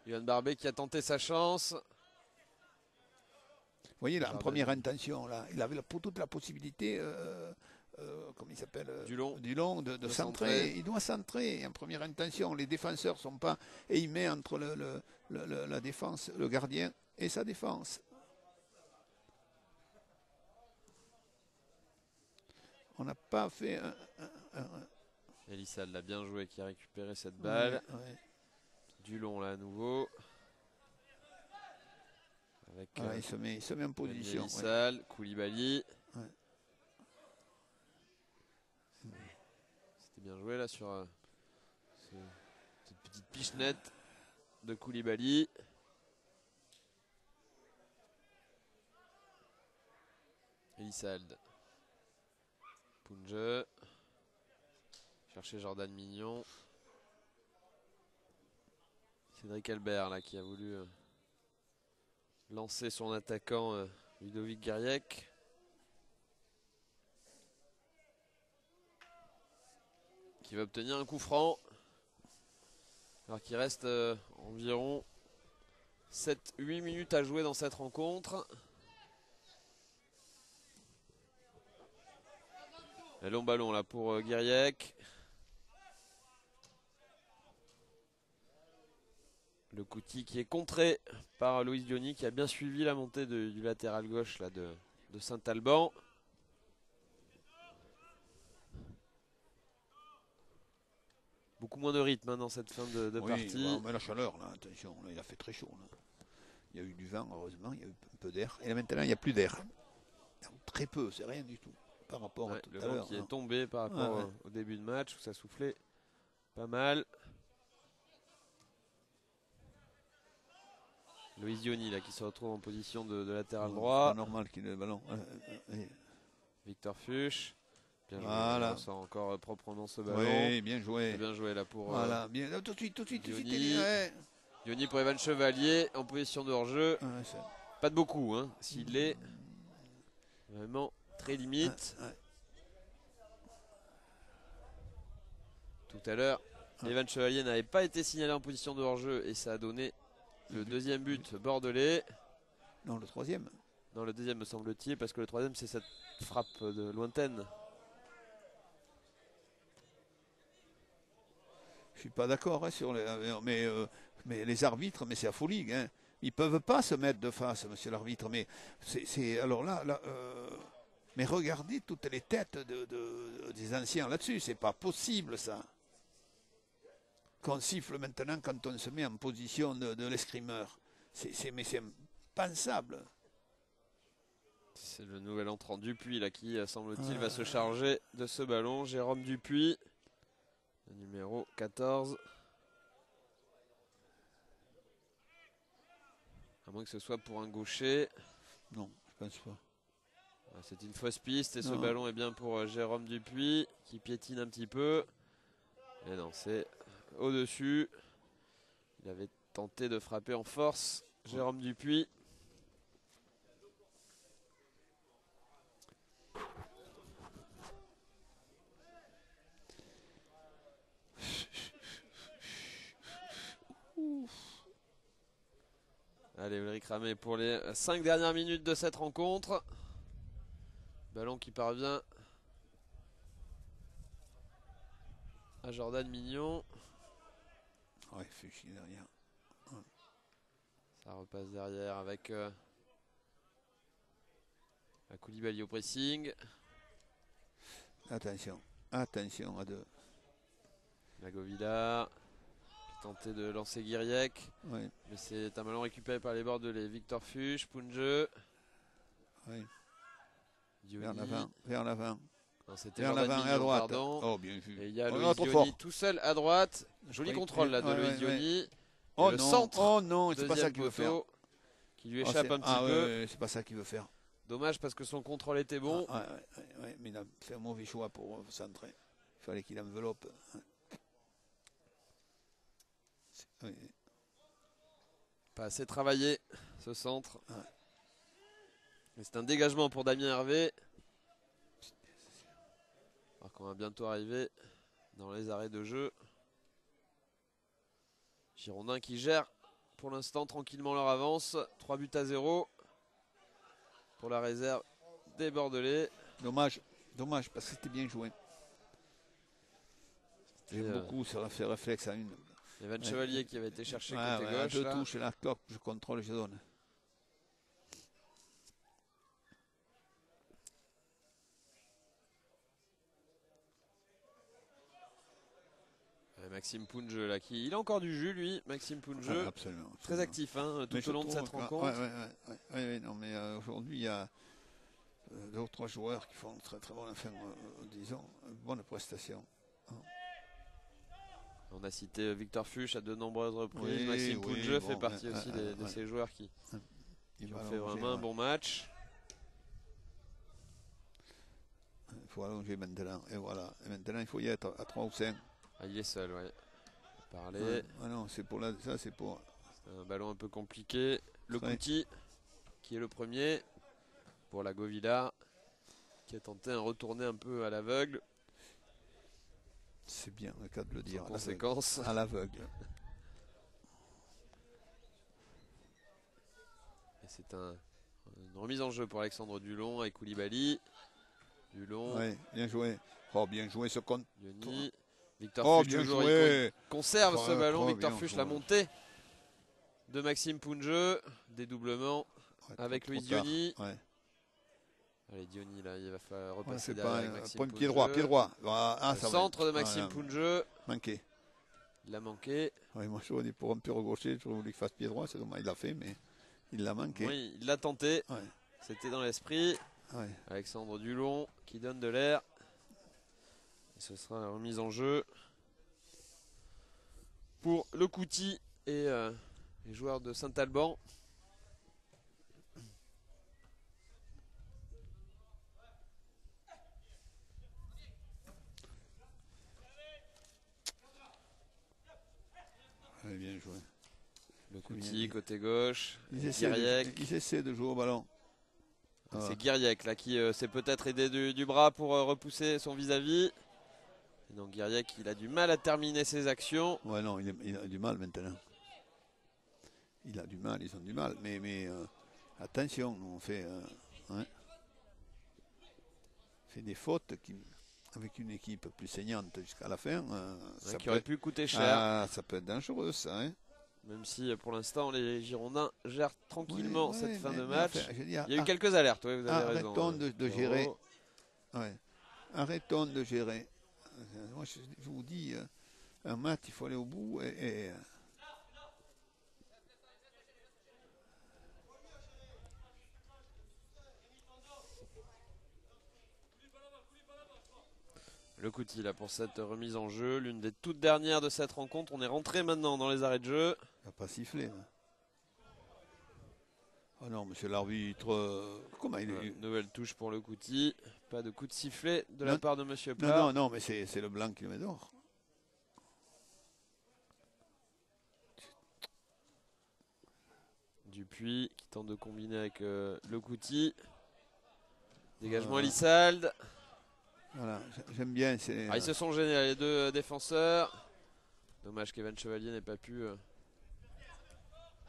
Yohan Barbé qui a tenté sa chance. Vous voyez là, en première intention, là, il avait toute la possibilité... comment il s'appelle, Dulon de centrer. Il doit centrer en première intention. Les défenseurs ne sont pas aimés entre la défense, le gardien et sa défense. On n'a pas fait Elissald l'a bien joué qui a récupéré cette balle. Dulon là à nouveau. Avec, il se met en position. Elissald, Koulibaly. C'était bien joué là sur cette petite pichenette de Koulibaly. Elissald. Punjeu. Chercher Jordan Mignon. Cédric Albert là qui a voulu lancer son attaquant Ludovic Guiriec. Qui va obtenir un coup franc. Alors qu'il reste environ 7-8 minutes à jouer dans cette rencontre. Un long ballon là pour Guiriec. Le Couty qui est contré par Loïs Diony qui a bien suivi la montée du latéral gauche là, de Saint-Alban. Beaucoup moins de rythme dans cette fin de partie. Mais la chaleur, là, attention, là, il a fait très chaud. Là. Il y a eu du vent, heureusement, il y a eu un peu d'air. Et là maintenant, il n'y a plus d'air. Très peu, c'est rien du tout. Par rapport à tout à l'heure. Le vent qui est tombé par rapport au début de match où ça soufflait pas mal. Loïs Diony là qui se retrouve en position de latéral droit. C'est normal qu'il ait le ballon. Victor Fuchs. Bien joué. Voilà. On sent encore proprement ce ballon. Oui, bien joué. Bien joué là pour. Voilà, bien. Tout de suite. Diony pour Evan Chevalier en position de hors-jeu. Pas de beaucoup, hein. S'il est vraiment très limite. Tout à l'heure, Evan Chevalier n'avait pas été signalé en position de hors-jeu et ça a donné le deuxième but bordelais. Non, le troisième. Non, le deuxième me semble-t-il, parce que le troisième c'est cette frappe de lointaine. Je suis pas d'accord sur mais les arbitres, mais c'est la folie. Hein. Ils peuvent pas se mettre de face, monsieur l'arbitre. Mais c'est alors là, Mais regardez toutes les têtes des anciens là-dessus. C'est pas possible, ça. Qu'on siffle maintenant quand on se met en position de l'escrimeur. Mais c'est impensable. C'est le nouvel entrant Dupuis là qui, semble-t-il, va se charger de ce ballon. Jérôme Dupuis, le numéro 14. À moins que ce soit pour un gaucher. Non, je pense pas. C'est une fausse piste et ce ballon est bien pour Jérôme Dupuis qui piétine un petit peu. Et non, c'est au-dessus. Il avait tenté de frapper en force Jérôme Dupuis. Allez, Ulrich Ramé pour les 5 dernières minutes de cette rencontre. Ballon qui parvient à Jordan Mignon. Ouais, il fait chier derrière. Ça repasse derrière avec Koulibaly au pressing. Attention à deux. Lagovilla qui tentait de lancer Guiriec. Oui. Mais c'est un ballon récupéré par les bordelais. Victor Fuchs, Punjeu. Oui. Diony. Vers l'avant. C'était Jordan Mignon, à droite. pardon. Oh, bien vu. Et il y a Loïs Diony tout seul à droite. Joli contrôle là de Loïs Diony. Oh le non, centre, oh non, c'est pas ça qu'il veut faire. Qui lui échappe un petit peu. C'est pas ça qu'il veut faire. Dommage parce que son contrôle était bon. Mais il a fait un mauvais choix pour centrer. Il fallait qu'il enveloppe. Oui. Pas assez travaillé ce centre. C'est un dégagement pour Damien Hervé. Alors qu'on va bientôt arriver dans les arrêts de jeu. Girondins qui gèrent pour l'instant tranquillement leur avance. 3-0 pour la réserve des Bordelais. Dommage parce que c'était bien joué. J'aime beaucoup sur la fait réflexe à une. Evan Chevalier qui avait été cherché côté gauche. Je touche la clope, je contrôle, je donne. Maxime Punjeu là qui il a encore du jus lui, Maxime Punjeu. Absolument. Très actif tout au long de cette rencontre. Oui, non mais aujourd'hui il y a 2 ou 3 joueurs qui font très très bonne disons bonne prestation. On a cité Victor Fuchs à de nombreuses reprises. Maxime Punjeu fait partie aussi de ces joueurs qui ont fait vraiment un bon match. Il faut allonger maintenant. Et voilà. Et maintenant il faut y être à 3 ou 5. Ah, il est seul, ouais. Parler. Non, c'est pour ça, c'est pour. C'est un ballon un peu compliqué. Le Kouti, qui est le premier pour la Govilla, qui a tenté un retourné un peu à l'aveugle. C'est bien le cas de le dire. En conséquence. À l'aveugle. Et c'est une remise en jeu pour Alexandre Dulon avec Koulibaly. Dulon. Oui, bien joué. Oh, bien joué ce compte. Diony. Victor Fuchs toujours il conserve ce ballon. Victor Fuchs, la montée de Maxime Punjeu. Dédoublement avec Loïs Diony. Allez, Diony là, il va falloir repasser derrière avec Maxime Punjeu. Pied droit. Le centre de Maxime Punjeu. Manqué. Il l'a manqué. Oui, moi je dis pour un peu gaucher, je voulais qu'il fasse pied droit, c'est dommage, il l'a fait, mais il l'a manqué. Oui, il l'a tenté. C'était dans l'esprit. Alexandre Dulon qui donne de l'air. Et ce sera la remise en jeu pour le Kouti et les joueurs de Saint-Alban. Bien joué. Le Kouti côté gauche. Ils essaient de jouer au ballon. C'est Guiriec là qui s'est peut-être aidé du bras pour repousser son vis-à-vis. Et donc Guiriec il a du mal à terminer ses actions. Ouais non, il a du mal maintenant. Ils ont du mal. Mais attention, on fait des fautes avec une équipe plus saignante jusqu'à la fin. Ça aurait pu coûter cher. Ça peut être dangereux ça. Même si pour l'instant les Girondins gèrent tranquillement cette fin de match. Enfin, il y a eu quelques alertes, vous avez raison. Arrêtons de gérer Ouais. Arrêtons de gérer. Moi, je vous dis, un match, il faut aller au bout et Le Couty là pour cette remise en jeu, l'une des toutes dernières de cette rencontre. On est rentré maintenant dans les arrêts de jeu. il n'a pas sifflé. Oh non, monsieur l'arbitre, comment il est... Nouvelle touche pour le Couty. Pas de coup de sifflet de la part de monsieur Plat. Non, non, non, mais c'est le blanc qui le met dehors. Dupuis qui tente de combiner avec le Couty. Dégagement Elissalde. Voilà, j'aime bien. Ils se sont gênés les deux défenseurs. Dommage qu'Evan Chevalier n'ait pas pu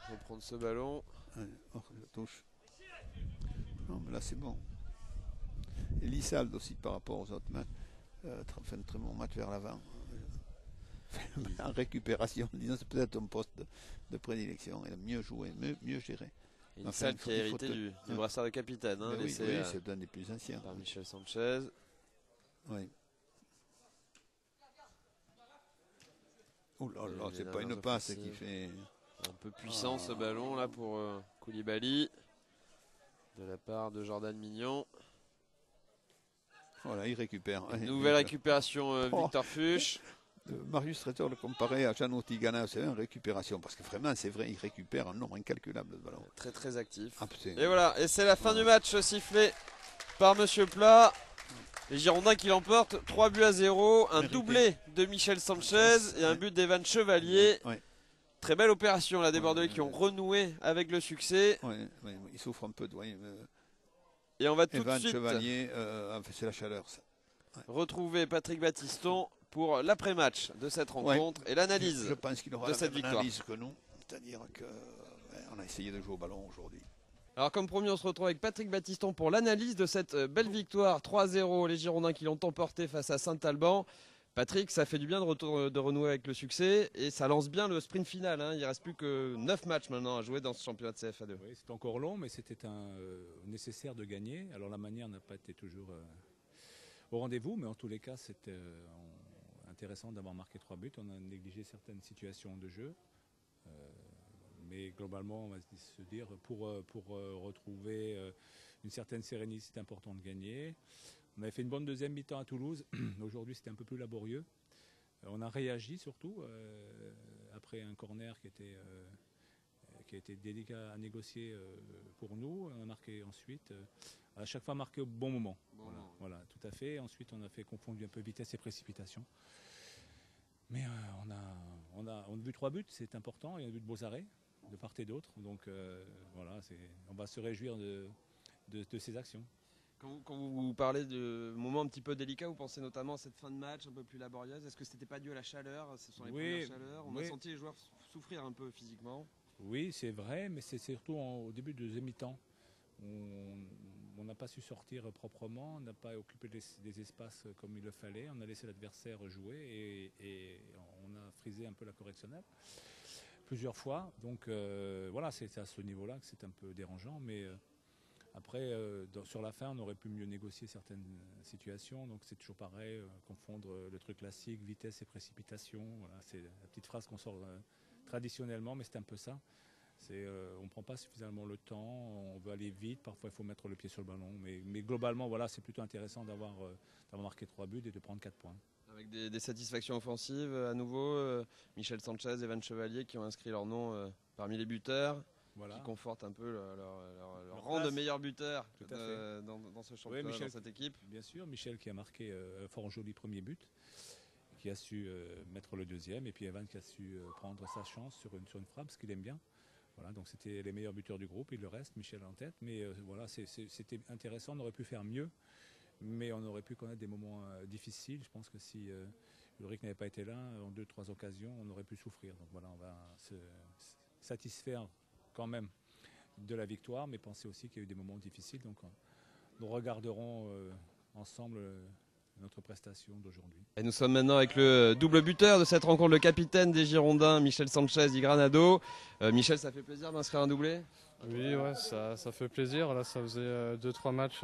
reprendre ce ballon. Oh, je touche. Non, mais là c'est bon. Elissalde aussi par rapport aux autres matchs. Fait un très bon match vers l'avant. En récupération, disons, c'est peut-être un poste de prédilection. Il a mieux joué, mieux géré. Elissalde qui a hérité du brassard de capitaine. Hein, oui, c'est un des plus anciens. Par Michel Sanchez. Oui. Oh là là, c'est pas une passe qui fait... Un peu puissant ce ballon là pour Koulibaly. De la part de Jordan Mignon. Voilà, il récupère. Nouvelle récupération Victor Fuchs. Marius Tretor le comparait à Jeannot Tigana, c'est une récupération, parce que vraiment, c'est vrai, il récupère un nombre incalculable de ballons. Très très actif. Absolument. Et voilà, et c'est la fin du match sifflé par monsieur Plat. Les Girondins qui l'emportent 3-0, un doublé de Michel Sanchez et un but d'Evan Chevalier. Ouais. Très belle opération là des Bordelais qui ont renoué avec le succès. Ouais, il souffre un peu de... Et on va tout Evan de suite Chevalier, c'est la chaleur. Ça. Retrouver Patrick Battiston pour l'après-match de cette rencontre et l'analyse je pense qu'il aura de la cette même victoire. analyse que nous, c'est-à-dire qu'on a essayé de jouer au ballon aujourd'hui. Alors comme promis, on se retrouve avec Patrick Battiston pour l'analyse de cette belle victoire 3-0, les Girondins qui l'ont emporté face à Saint-Alban. Patrick, ça fait du bien de renouer avec le succès et ça lance bien le sprint final. Hein. Il ne reste plus que 9 matchs maintenant à jouer dans ce championnat de CFA2. Oui, c'est encore long, mais c'était nécessaire de gagner. Alors la manière n'a pas été toujours au rendez-vous, mais en tous les cas, c'était intéressant d'avoir marqué 3 buts. On a négligé certaines situations de jeu. Mais globalement, on va se dire, pour retrouver une certaine sérénité, c'est important de gagner. On avait fait une bonne deuxième mi-temps à Toulouse. Aujourd'hui, c'était un peu plus laborieux. On a réagi surtout après un corner qui a été délicat à négocier pour nous. On a marqué ensuite, à chaque fois marqué au bon moment. Voilà, tout à fait. Ensuite, on a fait confondre un peu vitesse et précipitation. Mais on a vu 3 buts, c'est important. Il y a eu de beaux arrêts de part et d'autre. Donc voilà, on va se réjouir de ces actions. Quand vous parlez de moments un petit peu délicats, vous pensez notamment à cette fin de match un peu plus laborieuse. Est-ce que ce n'était pas dû à la chaleur? Ce sont les premières chaleurs. On a senti les joueurs souffrir un peu physiquement. Oui, c'est vrai, mais c'est surtout au début de deuxième mi-temps. On n'a pas su sortir proprement, on n'a pas occupé des espaces comme il le fallait. On a laissé l'adversaire jouer et on a frisé un peu la correctionnelle plusieurs fois. Donc voilà, c'est à ce niveau-là que c'est un peu dérangeant, mais... Après, sur la fin, on aurait pu mieux négocier certaines situations. Donc c'est toujours pareil, confondre le truc classique, vitesse et précipitation. Voilà, c'est la petite phrase qu'on sort traditionnellement, mais c'est un peu ça. On ne prend pas suffisamment le temps, on veut aller vite, parfois il faut mettre le pied sur le ballon. Mais globalement, voilà, c'est plutôt intéressant d'avoir marqué 3 buts et de prendre 4 points. Avec des satisfactions offensives à nouveau, Michel Sanchez et Evan Chevalier qui ont inscrit leur nom parmi les buteurs. Voilà. Qui conforte un peu leur rang de meilleur buteur dans ce championnat, Michel, dans cette équipe. Bien sûr, Michel qui a marqué un fort joli premier but, qui a su mettre le deuxième, et puis Evan qui a su prendre sa chance sur une frappe, ce qu'il aime bien. Voilà, donc c'était les meilleurs buteurs du groupe, il le reste, Michel en tête, mais voilà, c'était intéressant, on aurait pu faire mieux, mais on aurait pu connaître des moments difficiles. Je pense que si Ulrich n'avait pas été là, en 2-3 occasions, on aurait pu souffrir. Donc voilà, on va se satisfaire quand même de la victoire, mais pensez aussi qu'il y a eu des moments difficiles. Donc nous regarderons ensemble notre prestation d'aujourd'hui. Et nous sommes maintenant avec le double buteur de cette rencontre, le capitaine des Girondins, Michel Sanchez di Granado. Michel, ça fait plaisir d'inscrire un doublé? Oui, ouais, ça fait plaisir. Là, ça faisait 2-3 matchs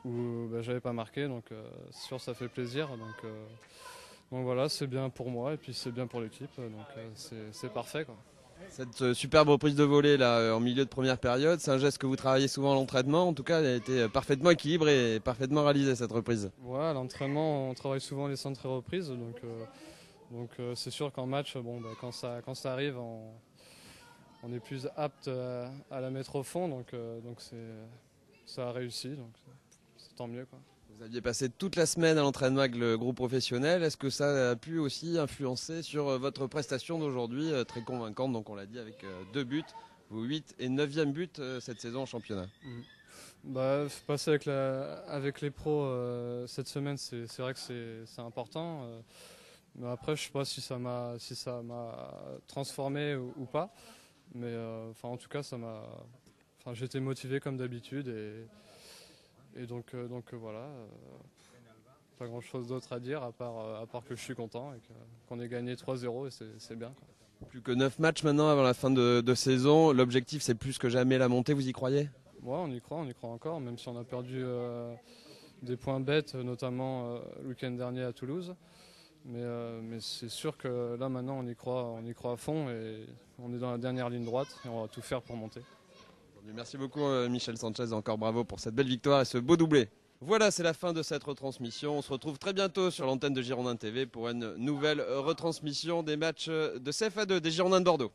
où j'avais pas marqué, donc c'est sûr ça fait plaisir. Donc voilà, c'est bien pour moi et puis c'est bien pour l'équipe, donc c'est parfait, quoi. Cette superbe reprise de volée là, en milieu de première période, c'est un geste que vous travaillez souvent à l'entraînement. En tout cas, elle a été parfaitement équilibrée et parfaitement réalisée cette reprise. Ouais, à l'entraînement, on travaille souvent les centres et reprises, donc c'est sûr qu'en match, quand ça arrive, on est plus apte à la mettre au fond, donc ça a réussi, donc c'est tant mieux, quoi. Vous aviez passé toute la semaine à l'entraînement avec le groupe professionnel. Est-ce que ça a pu aussi influencer sur votre prestation d'aujourd'hui, très convaincante, donc on l'a dit, avec 2 buts, vos 8 et 9e but cette saison en championnat? Passer avec les pros cette semaine, c'est vrai que c'est important. Mais après, je ne sais pas si ça m'a transformé ou pas. Mais en tout cas, j'étais motivé comme d'habitude. Et donc voilà, pas grand chose d'autre à dire à part que je suis content et qu'on ait gagné 3-0 et c'est bien, quoi. Plus que 9 matchs maintenant avant la fin de saison. L'objectif, c'est plus que jamais la montée, vous y croyez? Ouais, on y croit encore, même si on a perdu des points bêtes, notamment le week-end dernier à Toulouse. Mais c'est sûr que là maintenant on y croit à fond et on est dans la dernière ligne droite et on va tout faire pour monter. Merci beaucoup Michel Sanchez, encore bravo pour cette belle victoire et ce beau doublé. Voilà, c'est la fin de cette retransmission. On se retrouve très bientôt sur l'antenne de Girondins TV pour une nouvelle retransmission des matchs de CFA2 des Girondins de Bordeaux.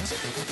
Check it